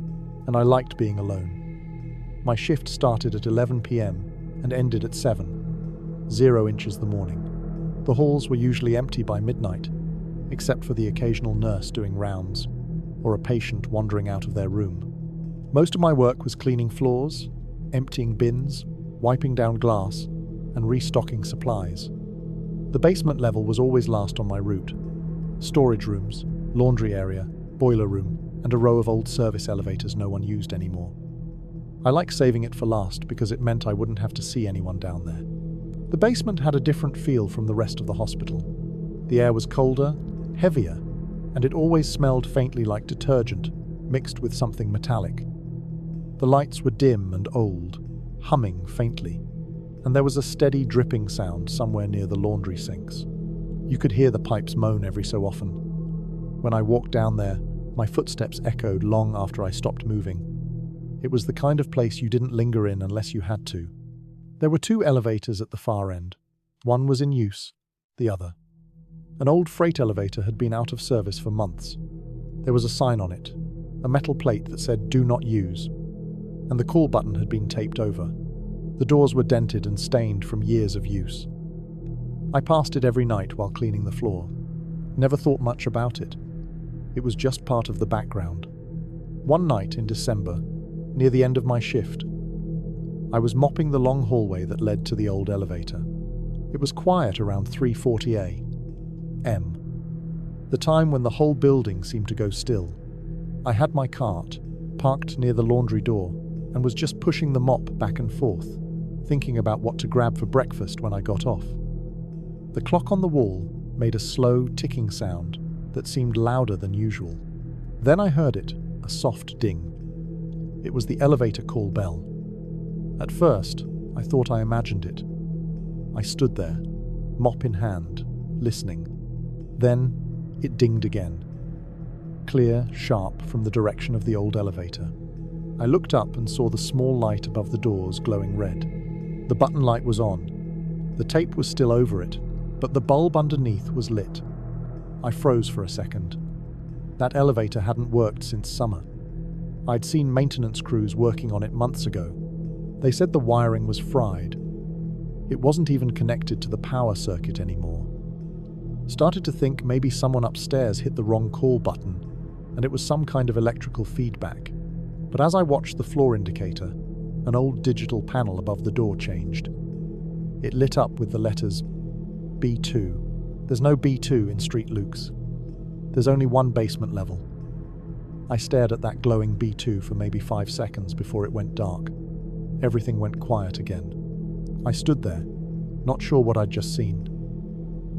and I liked being alone. My shift started at 11 p.m. and ended at 7, 0 inches the morning. The halls were usually empty by midnight, except for the occasional nurse doing rounds, or a patient wandering out of their room. Most of my work was cleaning floors, emptying bins, wiping down glass, and restocking supplies. The basement level was always last on my route. Storage rooms, laundry area, boiler room, and a row of old service elevators no one used anymore. I like saving it for last because it meant I wouldn't have to see anyone down there. The basement had a different feel from the rest of the hospital. The air was colder, heavier, and it always smelled faintly like detergent, mixed with something metallic. The lights were dim and old, humming faintly, and there was a steady dripping sound somewhere near the laundry sinks. You could hear the pipes moan every so often. When I walked down there, my footsteps echoed long after I stopped moving. It was the kind of place you didn't linger in unless you had to. There were 2 elevators at the far end. One was in use, the other. An old freight elevator had been out of service for months. There was a sign on it, a metal plate that said "Do not use," and the call button had been taped over. The doors were dented and stained from years of use. I passed it every night while cleaning the floor. Never thought much about it. It was just part of the background. One night in December, near the end of my shift, I was mopping the long hallway that led to the old elevator. It was quiet around 3:40 a.m., the time when the whole building seemed to go still. I had my cart, parked near the laundry door, and was just pushing the mop back and forth, thinking about what to grab for breakfast when I got off. The clock on the wall made a slow, ticking sound that seemed louder than usual. Then I heard it, a soft ding. It was the elevator call bell. At first, I thought I imagined it. I stood there, mop in hand, listening. Then, it dinged again. Clear, sharp, from the direction of the old elevator. I looked up and saw the small light above the doors glowing red. The button light was on. The tape was still over it, but the bulb underneath was lit. I froze for a second. That elevator hadn't worked since summer. I'd seen maintenance crews working on it months ago. They said the wiring was fried. It wasn't even connected to the power circuit anymore. Started to think maybe someone upstairs hit the wrong call button, and it was some kind of electrical feedback. But as I watched the floor indicator, an old digital panel above the door changed. It lit up with the letters B2. There's no B2 in St. Luke's. There's only one basement level. I stared at that glowing B2 for maybe 5 seconds before it went dark. Everything went quiet again. I stood there, not sure what I'd just seen.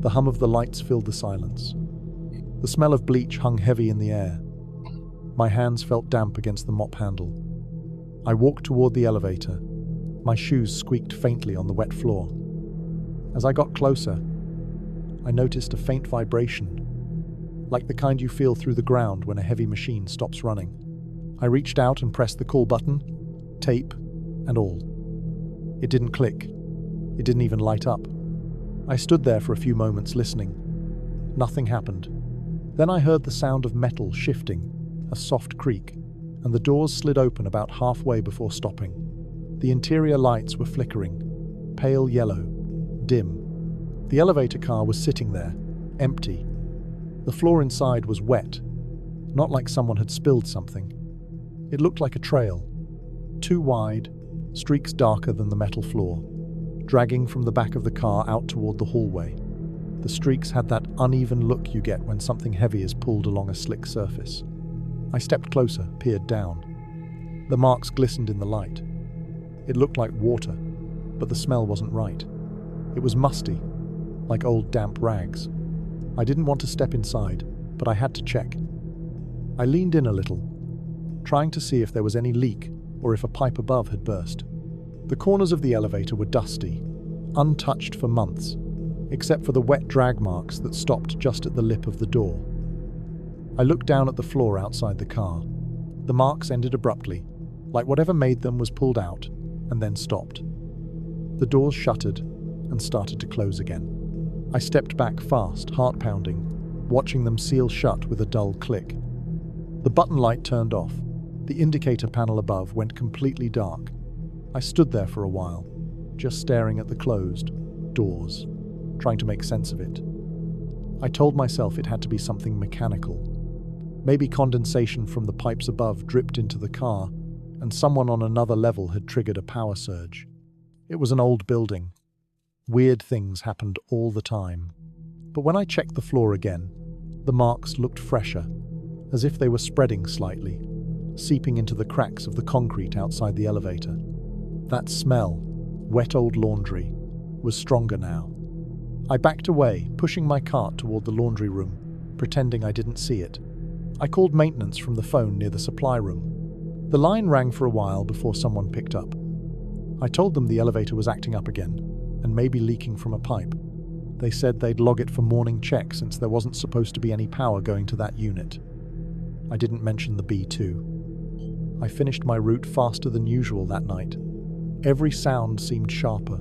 The hum of the lights filled the silence. The smell of bleach hung heavy in the air. My hands felt damp against the mop handle. I walked toward the elevator. My shoes squeaked faintly on the wet floor. As I got closer, I noticed a faint vibration, like the kind you feel through the ground when a heavy machine stops running. I reached out and pressed the call button, tape and all. It didn't click. It didn't even light up. I stood there for a few moments listening. Nothing happened. Then I heard the sound of metal shifting, a soft creak, and the doors slid open about halfway before stopping. The interior lights were flickering, pale yellow, dim. The elevator car was sitting there, empty. The floor inside was wet, not like someone had spilled something. It looked like a trail, too wide, streaks darker than the metal floor, dragging from the back of the car out toward the hallway. The streaks had that uneven look you get when something heavy is pulled along a slick surface. I stepped closer, peered down. The marks glistened in the light. It looked like water, but the smell wasn't right. It was musty, like old damp rags. I didn't want to step inside, but I had to check. I leaned in a little, trying to see if there was any leak or if a pipe above had burst. The corners of the elevator were dusty, untouched for months, except for the wet drag marks that stopped just at the lip of the door. I looked down at the floor outside the car. The marks ended abruptly, like whatever made them was pulled out and then stopped. The doors shuttered and started to close again. I stepped back fast, heart pounding, watching them seal shut with a dull click. The button light turned off. The indicator panel above went completely dark. I stood there for a while, just staring at the closed doors, trying to make sense of it. I told myself it had to be something mechanical. Maybe condensation from the pipes above dripped into the car, and someone on another level had triggered a power surge. It was an old building. Weird things happened all the time. But when I checked the floor again, the marks looked fresher, as if they were spreading slightly, seeping into the cracks of the concrete outside the elevator. That smell, wet old laundry, was stronger now. I backed away, pushing my cart toward the laundry room, pretending I didn't see it. I called maintenance from the phone near the supply room. The line rang for a while before someone picked up. I told them the elevator was acting up again, and maybe leaking from a pipe. They said they'd log it for morning check since there wasn't supposed to be any power going to that unit. I didn't mention the B2. I finished my route faster than usual that night. Every sound seemed sharper.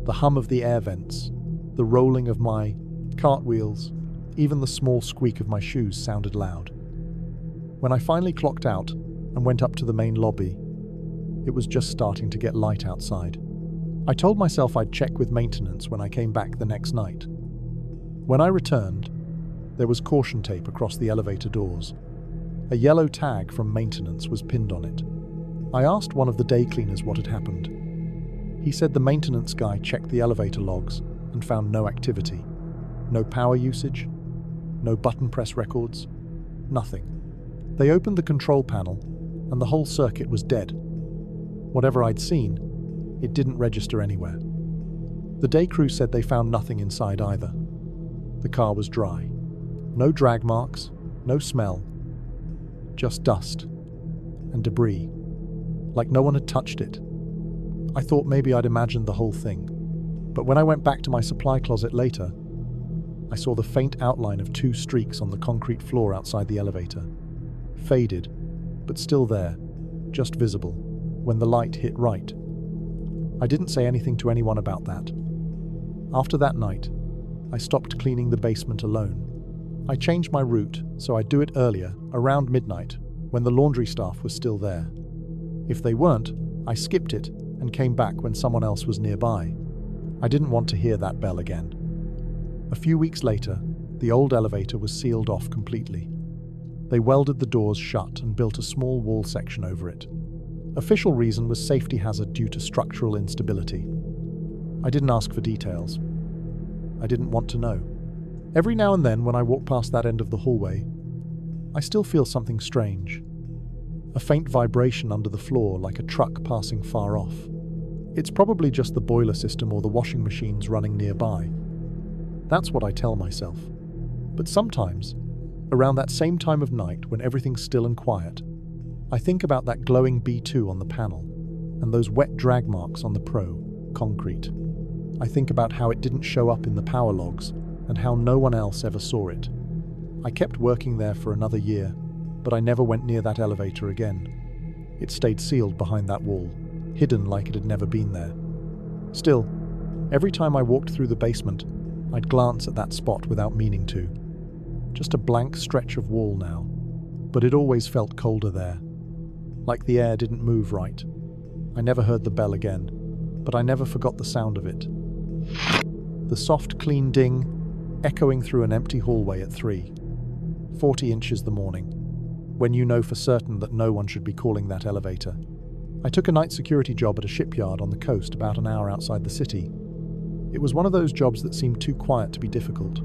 The hum of the air vents, the rolling of my cartwheels, even the small squeak of my shoes sounded loud. When I finally clocked out and went up to the main lobby, it was just starting to get light outside. I told myself I'd check with maintenance when I came back the next night. When I returned, there was caution tape across the elevator doors. A yellow tag from maintenance was pinned on it. I asked one of the day cleaners what had happened. He said the maintenance guy checked the elevator logs and found no activity. No power usage, no button press records, nothing. They opened the control panel and the whole circuit was dead. Whatever I'd seen, it didn't register anywhere. The day crew said they found nothing inside either. The car was dry. No drag marks, no smell, just dust and debris, like no one had touched it. I thought maybe I'd imagined the whole thing, but when I went back to my supply closet later, I saw the faint outline of 2 streaks on the concrete floor outside the elevator. Faded, but still there, just visible, when the light hit right. I didn't say anything to anyone about that. After that night, I stopped cleaning the basement alone. I changed my route so I'd do it earlier, around midnight, when the laundry staff was still there. If they weren't, I skipped it and came back when someone else was nearby. I didn't want to hear that bell again. A few weeks later, the old elevator was sealed off completely. They welded the doors shut and built a small wall section over it. Official reason was safety hazard due to structural instability. I didn't ask for details. I didn't want to know. Every now and then, when I walk past that end of the hallway, I still feel something strange. A faint vibration under the floor, like a truck passing far off. It's probably just the boiler system or the washing machines running nearby. That's what I tell myself. But sometimes, around that same time of night when everything's still and quiet, I think about that glowing B2 on the panel and those wet drag marks on the Pro concrete. I think about how it didn't show up in the power logs and how no one else ever saw it. I kept working there for another year, but I never went near that elevator again. It stayed sealed behind that wall, hidden like it had never been there. Still, every time I walked through the basement, I'd glance at that spot without meaning to. Just a blank stretch of wall now, but it always felt colder there. Like the air didn't move right. I never heard the bell again, but I never forgot the sound of it. The soft, clean ding, echoing through an empty hallway at 3:40 inches the morning, when you know for certain that no one should be calling that elevator. I took a night security job at a shipyard on the coast about an hour outside the city. It was one of those jobs that seemed too quiet to be difficult.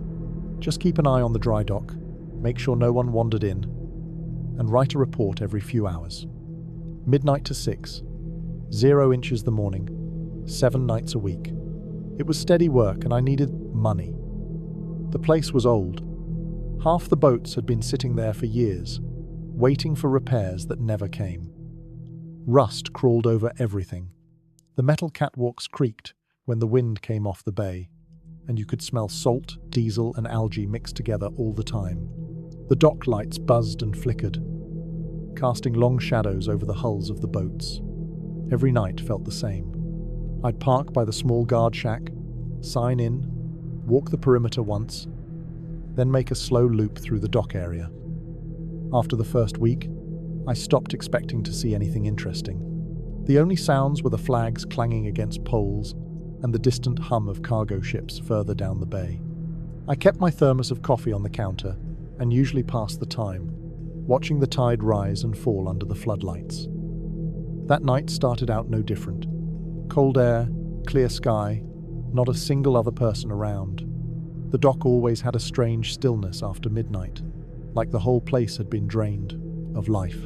Just keep an eye on the dry dock, make sure no one wandered in, and write a report every few hours. Midnight to 6, 0 inches the morning, 7 nights a week. It was steady work and I needed money. The place was old. Half the boats had been sitting there for years, waiting for repairs that never came. Rust crawled over everything. The metal catwalks creaked when the wind came off the bay, and you could smell salt, diesel, and algae mixed together all the time. The dock lights buzzed and flickered, casting long shadows over the hulls of the boats. Every night felt the same. I'd park by the small guard shack, sign in, walk the perimeter once, then make a slow loop through the dock area. After the first week, I stopped expecting to see anything interesting. The only sounds were the flags clanging against poles and the distant hum of cargo ships further down the bay. I kept my thermos of coffee on the counter and usually passed the time, watching the tide rise and fall under the floodlights. That night started out no different. Cold air, clear sky, not a single other person around. The dock always had a strange stillness after midnight, like the whole place had been drained of life.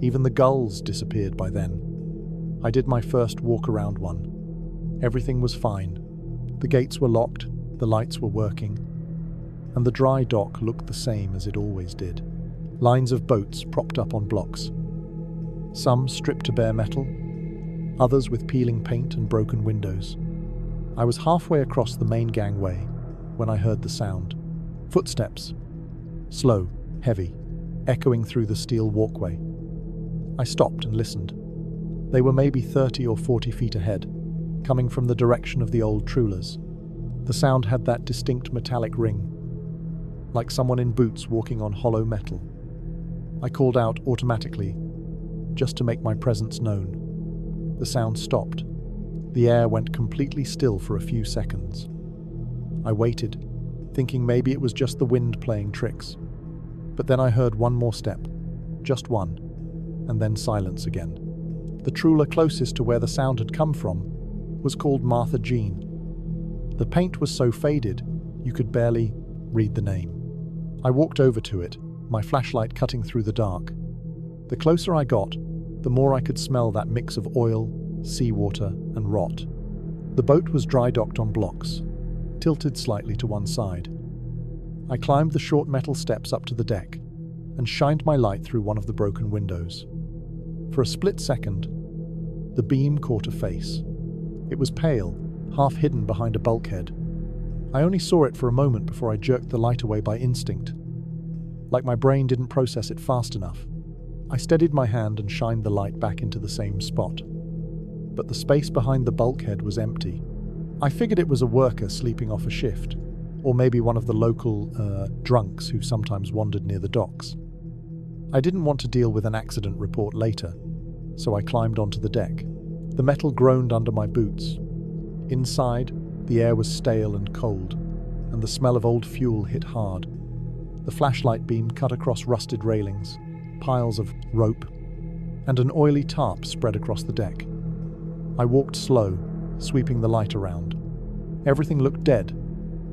Even the gulls disappeared by then. I did my first walk around one. Everything was fine. The gates were locked, the lights were working, and the dry dock looked the same as it always did. Lines of boats propped up on blocks. Some stripped to bare metal, others with peeling paint and broken windows. I was halfway across the main gangway when I heard the sound. Footsteps. Slow, heavy, echoing through the steel walkway. I stopped and listened. They were maybe 30 or 40 feet ahead, coming from the direction of the old trawlers. The sound had that distinct metallic ring, like someone in boots walking on hollow metal. I called out automatically, just to make my presence known. The sound stopped. The air went completely still for a few seconds. I waited, thinking maybe it was just the wind playing tricks. But then I heard one more step, just one, and then silence again. The trawler closest to where the sound had come from was called Martha Jean. The paint was so faded, you could barely read the name. I walked over to it, my flashlight cutting through the dark. The closer I got, the more I could smell that mix of oil, seawater, and rot. The boat was dry docked on blocks, tilted slightly to one side. I climbed the short metal steps up to the deck and shined my light through one of the broken windows. For a split second, the beam caught a face. It was pale, half hidden behind a bulkhead. I only saw it for a moment before I jerked the light away by instinct. Like my brain didn't process it fast enough. I steadied my hand and shined the light back into the same spot. But the space behind the bulkhead was empty. I figured it was a worker sleeping off a shift, or maybe one of the local drunks who sometimes wandered near the docks. I didn't want to deal with an accident report later, so I climbed onto the deck. The metal groaned under my boots. Inside, the air was stale and cold, and the smell of old fuel hit hard. The flashlight beam cut across rusted railings, piles of rope, and an oily tarp spread across the deck. I walked slow, sweeping the light around. Everything looked dead,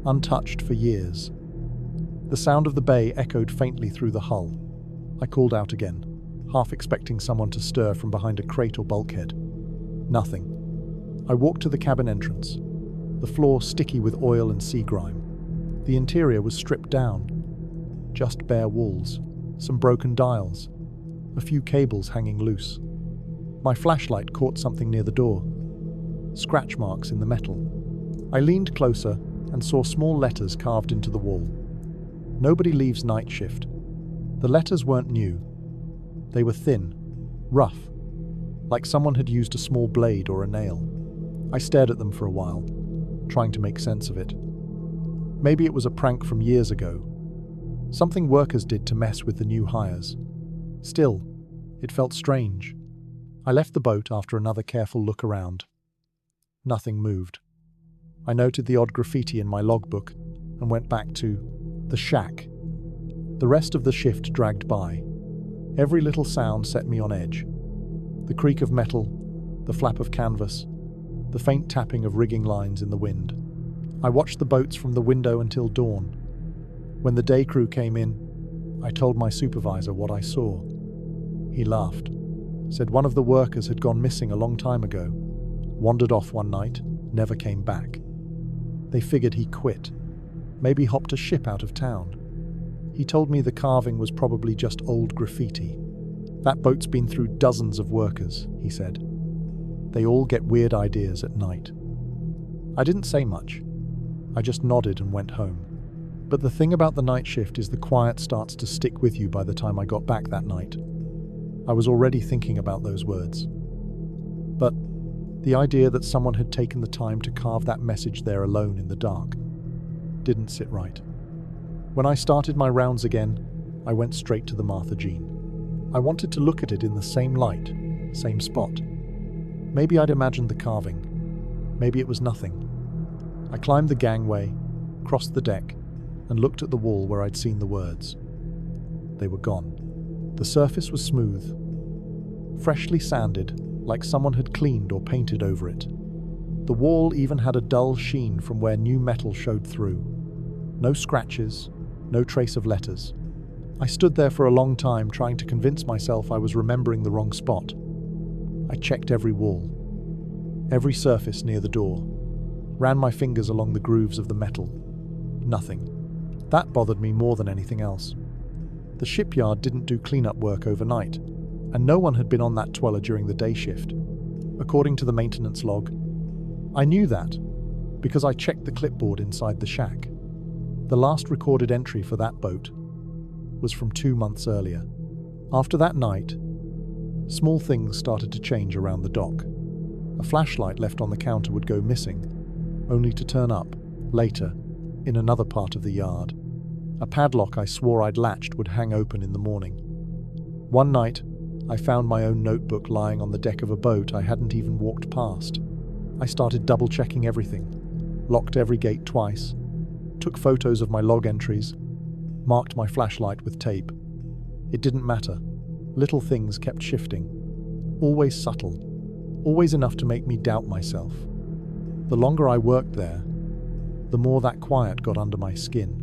untouched for years. The sound of the bay echoed faintly through the hull. I called out again, half expecting someone to stir from behind a crate or bulkhead. Nothing. I walked to the cabin entrance, the floor sticky with oil and sea grime. The interior was stripped down. Just bare walls, some broken dials, a few cables hanging loose. My flashlight caught something near the door. Scratch marks in the metal. I leaned closer and saw small letters carved into the wall. Nobody leaves night shift. The letters weren't new. They were thin, rough, like someone had used a small blade or a nail. I stared at them for a while, trying to make sense of it. Maybe it was a prank from years ago. Something workers did to mess with the new hires. Still, it felt strange. I left the boat after another careful look around. Nothing moved. I noted the odd graffiti in my logbook and went back to the shack. The rest of the shift dragged by. Every little sound set me on edge. The creak of metal, the flap of canvas, the faint tapping of rigging lines in the wind. I watched the boats from the window until dawn. When the day crew came in, I told my supervisor what I saw. He laughed, said one of the workers had gone missing a long time ago, wandered off one night, never came back. They figured he quit, maybe hopped a ship out of town. He told me the carving was probably just old graffiti. That boat's been through dozens of workers, he said. They all get weird ideas at night. I didn't say much. I just nodded and went home. But the thing about the night shift is the quiet starts to stick with you by the time I got back that night. I was already thinking about those words. But the idea that someone had taken the time to carve that message there alone in the dark didn't sit right. When I started my rounds again, I went straight to the Martha Jean. I wanted to look at it in the same light, same spot. Maybe I'd imagined the carving. Maybe it was nothing. I climbed the gangway, crossed the deck, and looked at the wall where I'd seen the words. They were gone. The surface was smooth, freshly sanded, like someone had cleaned or painted over it. The wall even had a dull sheen from where new metal showed through. No scratches, no trace of letters. I stood there for a long time trying to convince myself I was remembering the wrong spot. I checked every wall, every surface near the door, ran my fingers along the grooves of the metal. Nothing. That bothered me more than anything else. The shipyard didn't do cleanup work overnight, and no one had been on that trawler during the day shift, according to the maintenance log. I knew that because I checked the clipboard inside the shack. The last recorded entry for that boat was from 2 months earlier. After that night, small things started to change around the dock. A flashlight left on the counter would go missing, only to turn up, later, in another part of the yard. A padlock I swore I'd latched would hang open in the morning. One night, I found my own notebook lying on the deck of a boat I hadn't even walked past. I started double-checking everything, locked every gate twice, took photos of my log entries, marked my flashlight with tape. It didn't matter. Little things kept shifting. Always subtle. Always enough to make me doubt myself. The longer I worked there, the more that quiet got under my skin.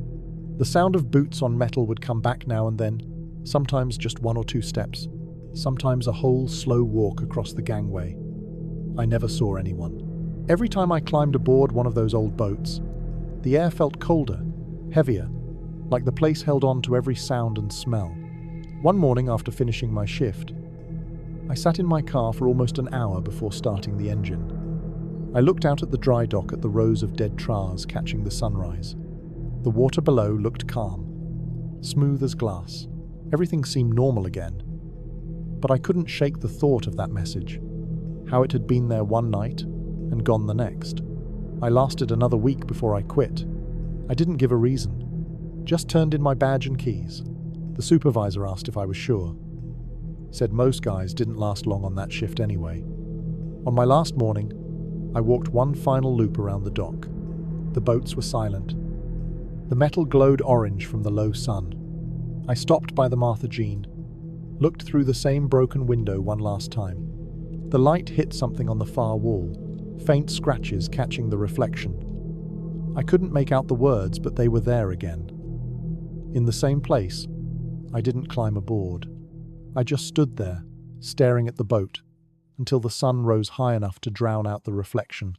The sound of boots on metal would come back now and then, sometimes just 1 or 2 steps, sometimes a whole slow walk across the gangway. I never saw anyone. Every time I climbed aboard one of those old boats, the air felt colder, heavier, like the place held on to every sound and smell. One morning after finishing my shift, I sat in my car for almost an hour before starting the engine. I looked out at the dry dock at the rows of dead trars catching the sunrise. The water below looked calm, smooth as glass. Everything seemed normal again. But I couldn't shake the thought of that message, how it had been there one night and gone the next. I lasted another week before I quit. I didn't give a reason, just turned in my badge and keys. The supervisor asked if I was sure. Said most guys didn't last long on that shift anyway. On my last morning, I walked one final loop around the dock. The boats were silent. The metal glowed orange from the low sun. I stopped by the Martha Jean, looked through the same broken window one last time. The light hit something on the far wall, faint scratches catching the reflection. I couldn't make out the words, but they were there again. In the same place, I didn't climb aboard. I just stood there, staring at the boat, until the sun rose high enough to drown out the reflection.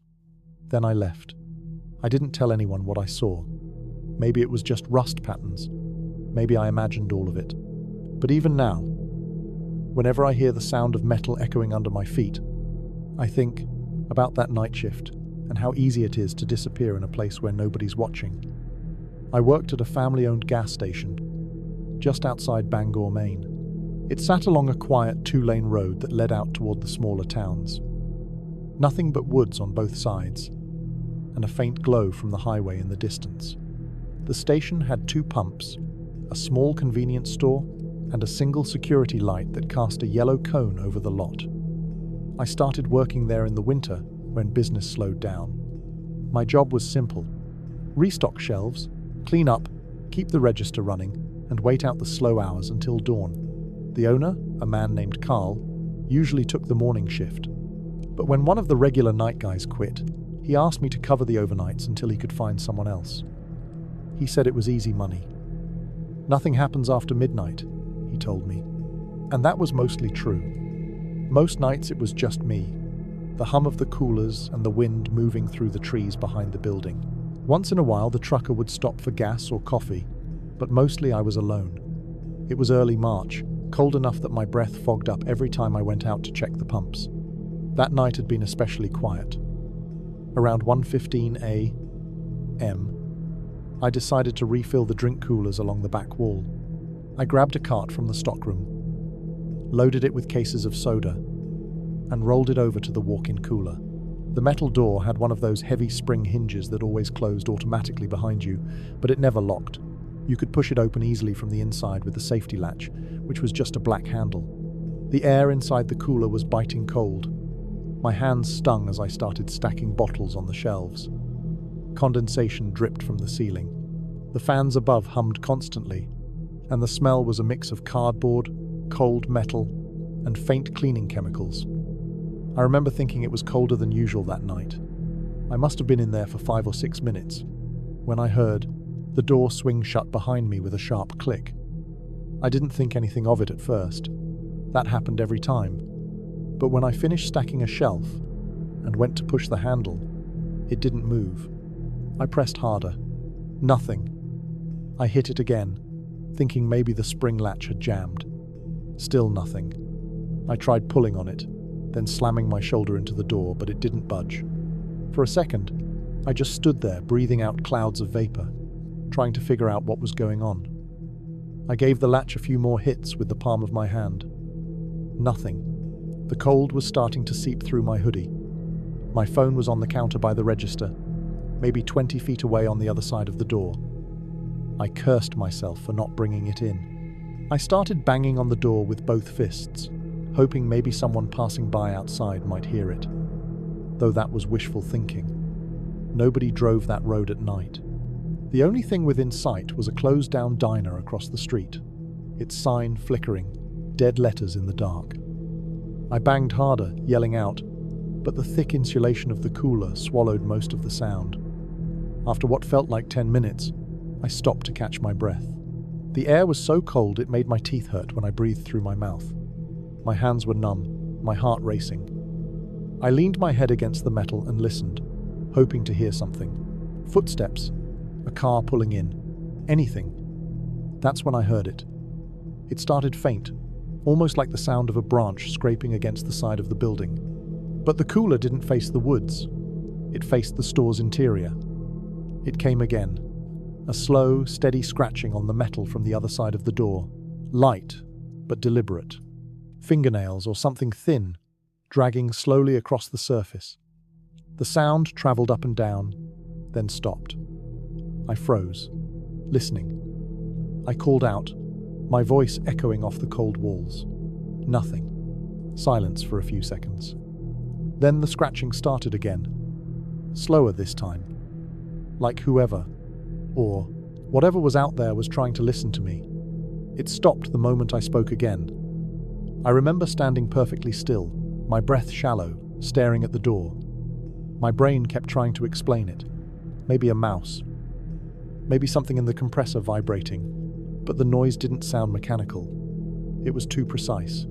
Then I left. I didn't tell anyone what I saw. Maybe it was just rust patterns. Maybe I imagined all of it. But even now, whenever I hear the sound of metal echoing under my feet, I think about that night shift and how easy it is to disappear in a place where nobody's watching. I worked at a family-owned gas station just outside Bangor, Maine. It sat along a quiet two-lane road that led out toward the smaller towns. Nothing but woods on both sides, and a faint glow from the highway in the distance. The station had 2 pumps, a small convenience store, and a single security light that cast a yellow cone over the lot. I started working there in the winter when business slowed down. My job was simple: restock shelves, clean up, keep the register running, and wait out the slow hours until dawn. The owner, a man named Carl, usually took the morning shift. But when one of the regular night guys quit, he asked me to cover the overnights until he could find someone else. He said it was easy money. Nothing happens after midnight, he told me. And that was mostly true. Most nights it was just me, the hum of the coolers and the wind moving through the trees behind the building. Once in a while the trucker would stop for gas or coffee, but mostly I was alone. It was early March, cold enough that my breath fogged up every time I went out to check the pumps. That night had been especially quiet. Around 1:15 a.m., I decided to refill the drink coolers along the back wall. I grabbed a cart from the stockroom, loaded it with cases of soda, and rolled it over to the walk-in cooler. The metal door had one of those heavy spring hinges that always closed automatically behind you, but it never locked. You could push it open easily from the inside with the safety latch, which was just a black handle. The air inside the cooler was biting cold. My hands stung as I started stacking bottles on the shelves. Condensation dripped from the ceiling. The fans above hummed constantly, and the smell was a mix of cardboard, cold metal, and faint cleaning chemicals. I remember thinking it was colder than usual that night. I must have been in there for 5 or 6 minutes, when I heard the door swing shut behind me with a sharp click. I didn't think anything of it at first. That happened every time. But when I finished stacking a shelf and went to push the handle, it didn't move. I pressed harder. Nothing. I hit it again, thinking maybe the spring latch had jammed. Still nothing. I tried pulling on it, then slamming my shoulder into the door, but it didn't budge. For a second, I just stood there, breathing out clouds of vapor, trying to figure out what was going on. I gave the latch a few more hits with the palm of my hand. Nothing. The cold was starting to seep through my hoodie. My phone was on the counter by the register, maybe 20 feet away on the other side of the door. I cursed myself for not bringing it in. I started banging on the door with both fists, hoping maybe someone passing by outside might hear it. Though that was wishful thinking. Nobody drove that road at night. The only thing within sight was a closed-down diner across the street, its sign flickering, dead letters in the dark. I banged harder, yelling out, but the thick insulation of the cooler swallowed most of the sound. After what felt like 10 minutes, I stopped to catch my breath. The air was so cold it made my teeth hurt when I breathed through my mouth. My hands were numb, my heart racing. I leaned my head against the metal and listened, hoping to hear something. Footsteps, a car pulling in, anything. That's when I heard it. It started faint, almost like the sound of a branch scraping against the side of the building. But the cooler didn't face the woods. It faced the store's interior. It came again. A slow, steady scratching on the metal from the other side of the door. Light, but deliberate. Fingernails or something thin, dragging slowly across the surface. The sound traveled up and down, then stopped. I froze, listening. I called out, my voice echoing off the cold walls. Nothing. Silence for a few seconds. Then the scratching started again. Slower this time. Like whoever, or whatever was out there was trying to listen to me. It stopped the moment I spoke again. I remember standing perfectly still, my breath shallow, staring at the door. My brain kept trying to explain it. Maybe a mouse. Maybe something in the compressor vibrating. but the noise didn't sound mechanical. It was too precise.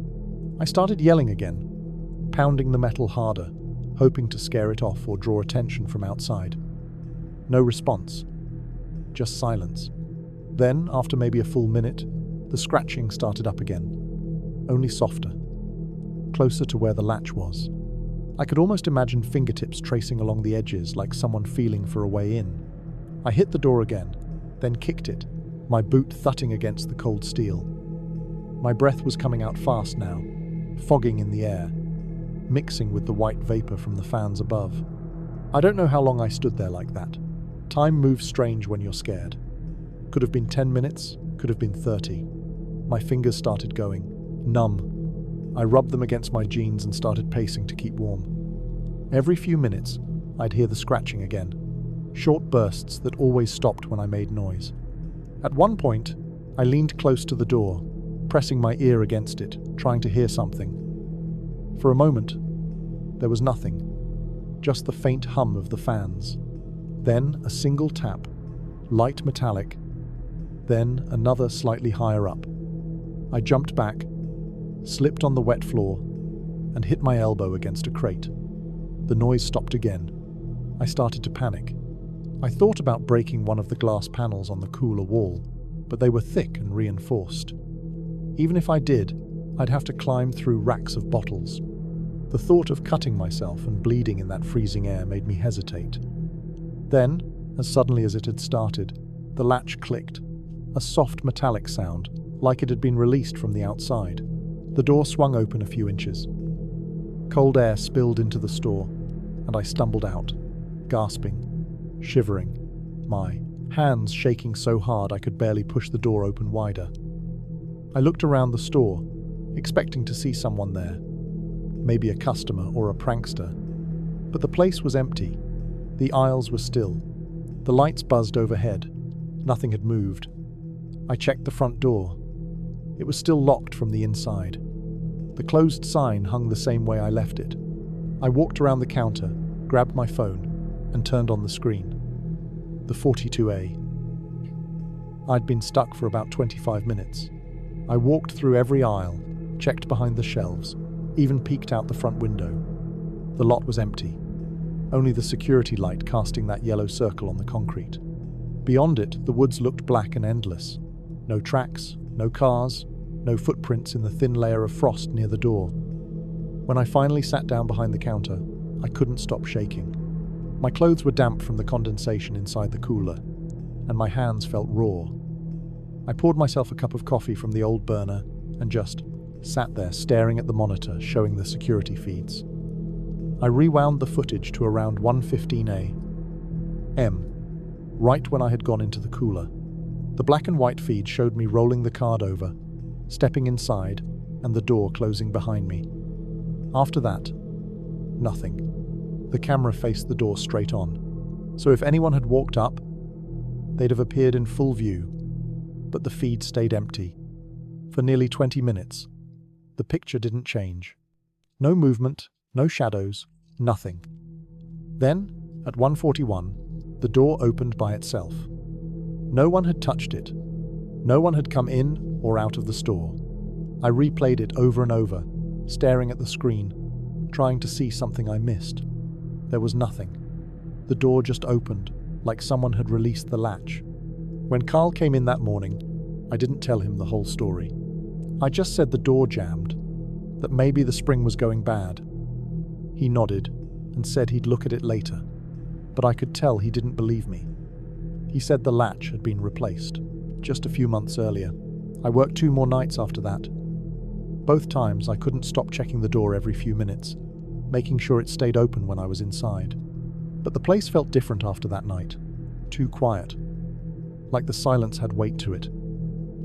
I started yelling again, pounding the metal harder, hoping to scare it off or draw attention from outside. No response. Just silence. Then, after maybe a full minute, the scratching started up again, only softer, closer to where the latch was. I could almost imagine fingertips tracing along the edges like someone feeling for a way in. I hit the door again, then kicked it, my boot thudding against the cold steel. My breath was coming out fast now, fogging in the air, mixing with the white vapor from the fans above. I don't know how long I stood there like that. Time moves strange when you're scared. Could have been 10 minutes, could have been 30. My fingers started going, numb. I rubbed them against my jeans and started pacing to keep warm. Every few minutes, I'd hear the scratching again, short bursts that always stopped when I made noise. At one point, I leaned close to the door, pressing my ear against it, trying to hear something. For a moment, there was nothing, just the faint hum of the fans. Then a single tap, light metallic, then another slightly higher up. I jumped back, slipped on the wet floor, and hit my elbow against a crate. The noise stopped again. I started to panic. I thought about breaking one of the glass panels on the cooler wall, but they were thick and reinforced. Even if I did, I'd have to climb through racks of bottles. The thought of cutting myself and bleeding in that freezing air made me hesitate. Then, as suddenly as it had started, the latch clicked, a soft metallic sound, like it had been released from the outside. The door swung open a few inches. Cold air spilled into the store, and I stumbled out, gasping, shivering, my hands shaking so hard I could barely push the door open wider. I looked around the store, expecting to see someone there, maybe a customer or a prankster. But the place was empty. The aisles were still. The lights buzzed overhead. Nothing had moved. I checked the front door. It was still locked from the inside. The closed sign hung the same way I left it. I walked around the counter, grabbed my phone, and turned on the screen. The 42A. I'd been stuck for about 25 minutes. I walked through every aisle, checked behind the shelves, even peeked out the front window. The lot was empty. Only the security light casting that yellow circle on the concrete. Beyond it, the woods looked black and endless. No tracks, no cars, no footprints in the thin layer of frost near the door. When I finally sat down behind the counter, I couldn't stop shaking. My clothes were damp from the condensation inside the cooler, and my hands felt raw. I poured myself a cup of coffee from the old burner and just sat there staring at the monitor showing the security feeds. I rewound the footage to around 1:15 a.m., right when I had gone into the cooler. The black and white feed showed me rolling the card over, stepping inside, and the door closing behind me. After that, nothing. The camera faced the door straight on, so if anyone had walked up, they'd have appeared in full view, but the feed stayed empty. For nearly 20 minutes, the picture didn't change. No movement, no shadows, nothing. Then, at 1:41, the door opened by itself. No one had touched it. No one had come in or out of the store. I replayed it over and over, staring at the screen, trying to see something I missed. There was nothing. The door just opened, like someone had released the latch. When Carl came in that morning, I didn't tell him the whole story. I just said the door jammed, that maybe the spring was going bad. He nodded and said he'd look at it later, but I could tell he didn't believe me. He said the latch had been replaced, just a few months earlier. I worked 2 more nights after that. Both times I couldn't stop checking the door every few minutes, making sure it stayed open when I was inside. But the place felt different after that night. Too quiet. Like the silence had weight to it.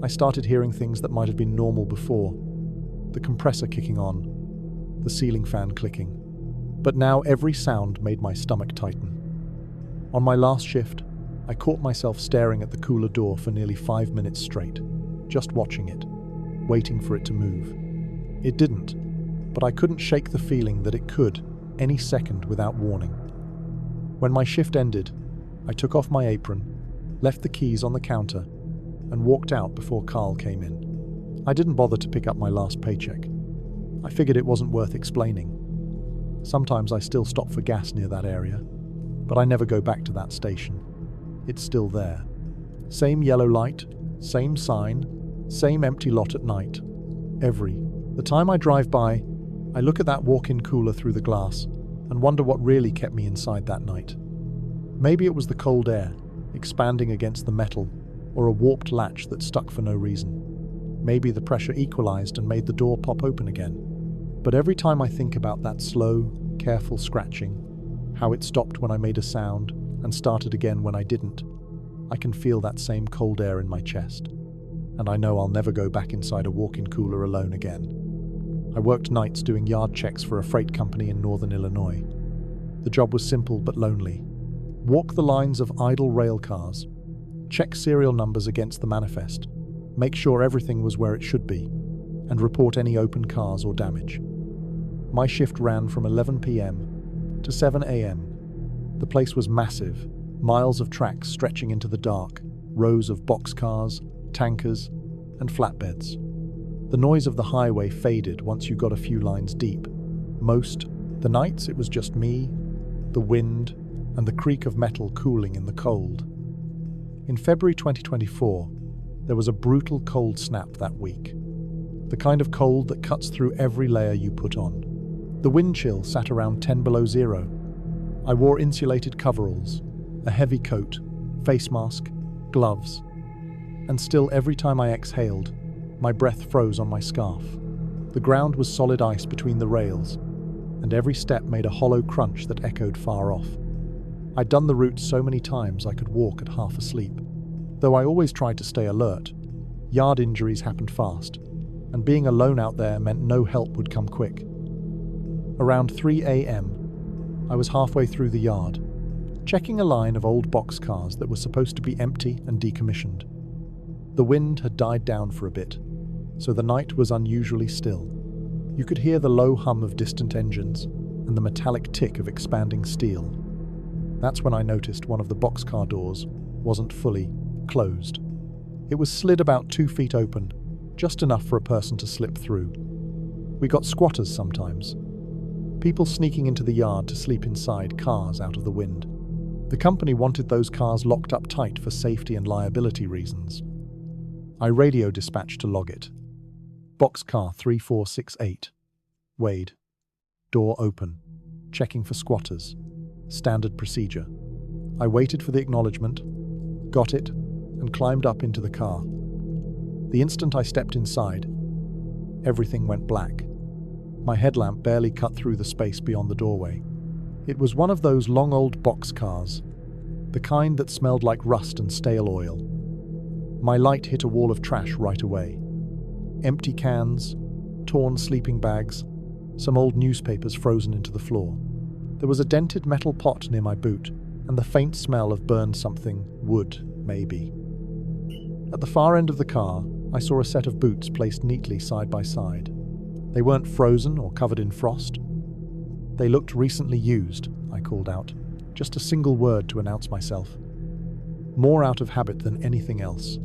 I started hearing things that might have been normal before. The compressor kicking on, the ceiling fan clicking. But now every sound made my stomach tighten. On my last shift, I caught myself staring at the cooler door for nearly 5 minutes straight, just watching it, waiting for it to move. It didn't, but I couldn't shake the feeling that it could, any second without warning. When my shift ended, I took off my apron, left the keys on the counter, and walked out before Carl came in. I didn't bother to pick up my last paycheck. I figured it wasn't worth explaining. Sometimes I still stop for gas near that area, but I never go back to that station. It's still there. Same yellow light, same sign, same empty lot at night. The time I drive by, I look at that walk-in cooler through the glass and wonder what really kept me inside that night. Maybe it was the cold air, expanding against the metal, or a warped latch that stuck for no reason. Maybe the pressure equalized and made the door pop open again. But every time I think about that slow, careful scratching, how it stopped when I made a sound and started again when I didn't, I can feel that same cold air in my chest. And I know I'll never go back inside a walk-in cooler alone again. I worked nights doing yard checks for a freight company in northern Illinois. The job was simple but lonely. Walk the lines of idle rail cars, check serial numbers against the manifest, make sure everything was where it should be, and report any open cars or damage. My shift ran from 11 p.m. to 7 a.m. The place was massive, miles of tracks stretching into the dark, rows of boxcars, tankers, and flatbeds. The noise of the highway faded once you got a few lines deep. The nights it was just me, the wind, and the creak of metal cooling in the cold. In February 2024, there was a brutal cold snap that week. The kind of cold that cuts through every layer you put on. The wind chill sat around 10 below zero. I wore insulated coveralls, a heavy coat, face mask, gloves, and still every time I exhaled, my breath froze on my scarf. The ground was solid ice between the rails, and every step made a hollow crunch that echoed far off. I'd done the route so many times I could walk at half asleep. Though I always tried to stay alert, yard injuries happened fast, and being alone out there meant no help would come quick. Around 3 a.m., I was halfway through the yard, checking a line of old boxcars that were supposed to be empty and decommissioned. The wind had died down for a bit, so the night was unusually still. You could hear the low hum of distant engines and the metallic tick of expanding steel. That's when I noticed one of the boxcar doors wasn't fully closed. It was slid about 2 feet open, just enough for a person to slip through. We got squatters sometimes. People sneaking into the yard to sleep inside cars out of the wind. The company wanted those cars locked up tight for safety and liability reasons. I radio dispatched to log it. Boxcar 3468. Wade. Door open. Checking for squatters. Standard procedure. I waited for the acknowledgement, got it, and climbed up into the car. The instant I stepped inside, everything went black. My headlamp barely cut through the space beyond the doorway. It was one of those long old box cars, the kind that smelled like rust and stale oil. My light hit a wall of trash right away. Empty cans, torn sleeping bags, some old newspapers frozen into the floor. There was a dented metal pot near my boot, and the faint smell of burned something, wood, maybe. At the far end of the car, I saw a set of boots placed neatly side by side. They weren't frozen or covered in frost. They looked recently used, I called out, just a single word to announce myself. More out of habit than anything else.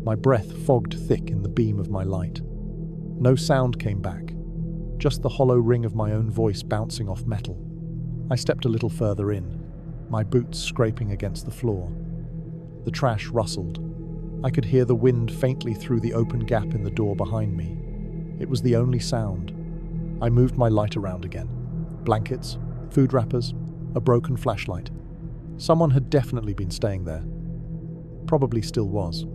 My breath fogged thick in the beam of my light. No sound came back, just the hollow ring of my own voice bouncing off metal. I stepped a little further in, my boots scraping against the floor. The trash rustled. I could hear the wind faintly through the open gap in the door behind me. It was the only sound. I moved my light around again. Blankets, food wrappers, a broken flashlight. Someone had definitely been staying there. Probably still was.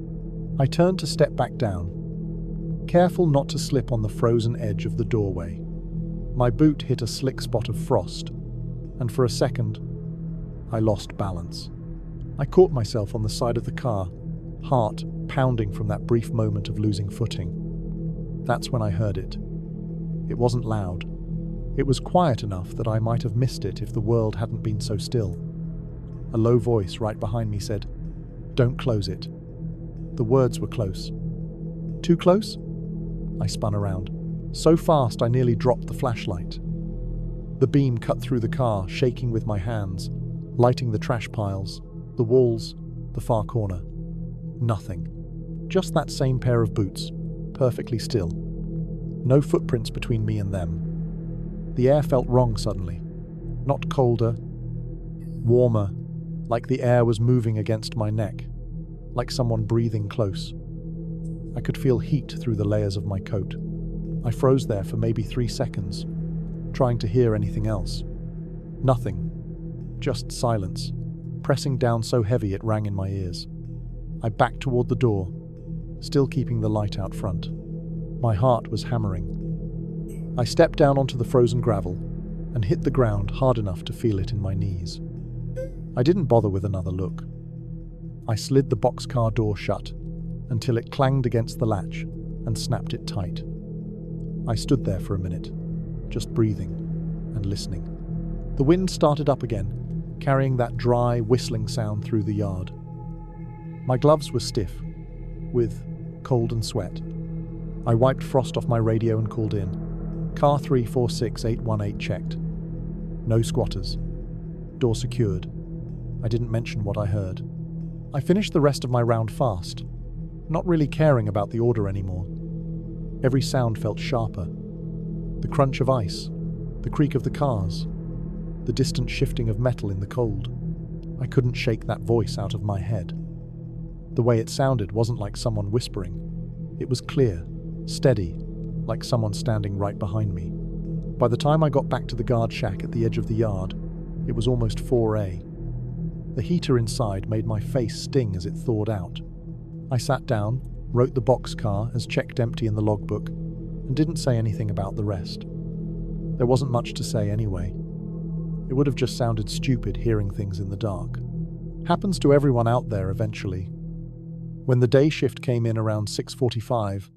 I turned to step back down, careful not to slip on the frozen edge of the doorway. My boot hit a slick spot of frost, and for a second, I lost balance. I caught myself on the side of the car, heart pounding from that brief moment of losing footing. That's when I heard it. It wasn't loud. It was quiet enough that I might have missed it if the world hadn't been so still. A low voice right behind me said, "Don't close it." The words were close. Too close? I spun around. So fast I nearly dropped the flashlight. The beam cut through the car, shaking with my hands, lighting the trash piles, the walls, the far corner. Nothing. Just that same pair of boots, perfectly still. No footprints between me and them. The air felt wrong suddenly. Not colder, warmer, like the air was moving against my neck, like someone breathing close. I could feel heat through the layers of my coat. I froze there for maybe 3 seconds, trying to hear anything else. Nothing. Just silence, pressing down so heavy it rang in my ears. I backed toward the door, still keeping the light out front. My heart was hammering. I stepped down onto the frozen gravel and hit the ground hard enough to feel it in my knees. I didn't bother with another look. I slid the boxcar door shut until it clanged against the latch and snapped it tight. I stood there for a minute, just breathing and listening. The wind started up again, carrying that dry, whistling sound through the yard. My gloves were stiff, with cold and sweat. I wiped frost off my radio and called in. Car 346818 checked. No squatters. Door secured. I didn't mention what I heard. I finished the rest of my round fast, not really caring about the order anymore. Every sound felt sharper. The crunch of ice, the creak of the cars, the distant shifting of metal in the cold. I couldn't shake that voice out of my head. The way it sounded wasn't like someone whispering. It was clear, steady, like someone standing right behind me. By the time I got back to the guard shack at the edge of the yard, it was almost 4 a.m. The heater inside made my face sting as it thawed out. I sat down, wrote the boxcar as checked empty in the logbook, and didn't say anything about the rest. There wasn't much to say anyway. It would have just sounded stupid hearing things in the dark. Happens to everyone out there eventually. When the day shift came in around 6:45,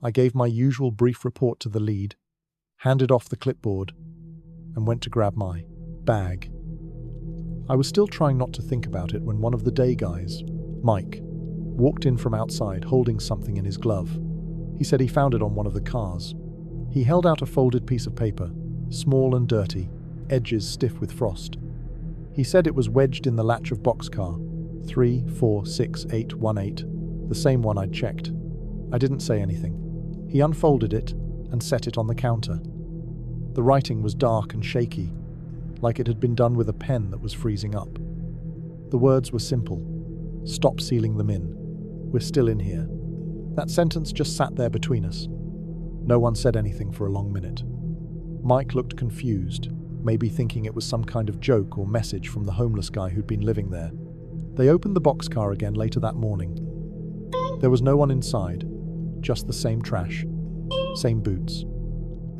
I gave my usual brief report to the lead, handed off the clipboard, and went to grab my bag. I was still trying not to think about it when one of the day guys, Mike, walked in from outside holding something in his glove. He said he found it on one of the cars. He held out a folded piece of paper, small and dirty, edges stiff with frost. He said it was wedged in the latch of boxcar 346818, the same one I'd checked. I didn't say anything. He unfolded it and set it on the counter. The writing was dark and shaky, like it had been done with a pen that was freezing up. The words were simple. Stop sealing them in. We're still in here. That sentence just sat there between us. No one said anything for a long minute. Mike looked confused, maybe thinking it was some kind of joke or message from the homeless guy who'd been living there. They opened the boxcar again later that morning. There was no one inside, just the same trash, same boots.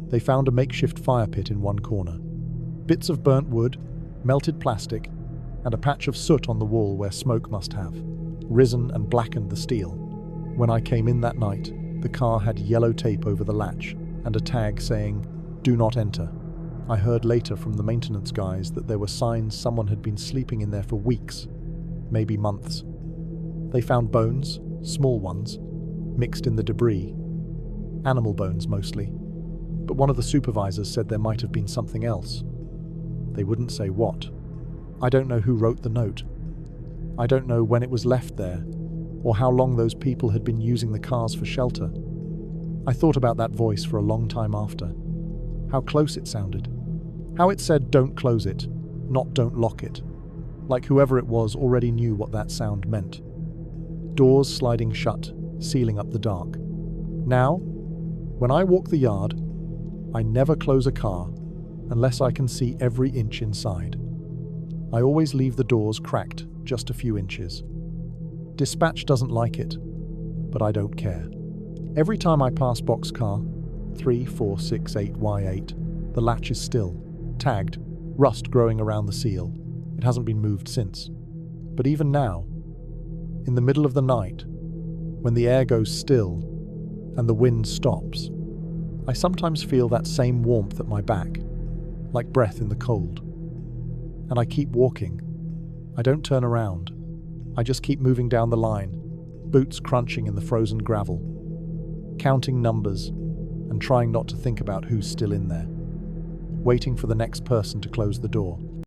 They found a makeshift fire pit in one corner. Bits of burnt wood, melted plastic, and a patch of soot on the wall where smoke must have risen and blackened the steel. When I came in that night, the car had yellow tape over the latch and a tag saying, "Do not enter." I heard later from the maintenance guys that there were signs someone had been sleeping in there for weeks, maybe months. They found bones, small ones, mixed in the debris. Animal bones mostly. But one of the supervisors said there might have been something else. They wouldn't say what. I don't know who wrote the note. I don't know when it was left there, or how long those people had been using the cars for shelter. I thought about that voice for a long time after. How close it sounded. How it said don't close it, not don't lock it. Like whoever it was already knew what that sound meant. Doors sliding shut, sealing up the dark. Now, when I walk the yard, I never close a car unless I can see every inch inside. I always leave the doors cracked just a few inches. Dispatch doesn't like it, but I don't care. Every time I pass boxcar 3468Y8, the latch is still, tagged, rust growing around the seal. It hasn't been moved since. But even now, in the middle of the night, when the air goes still and the wind stops, I sometimes feel that same warmth at my back, like breath in the cold. And I keep walking. I don't turn around. I just keep moving down the line, boots crunching in the frozen gravel, counting numbers and trying not to think about who's still in there, waiting for the next person to close the door.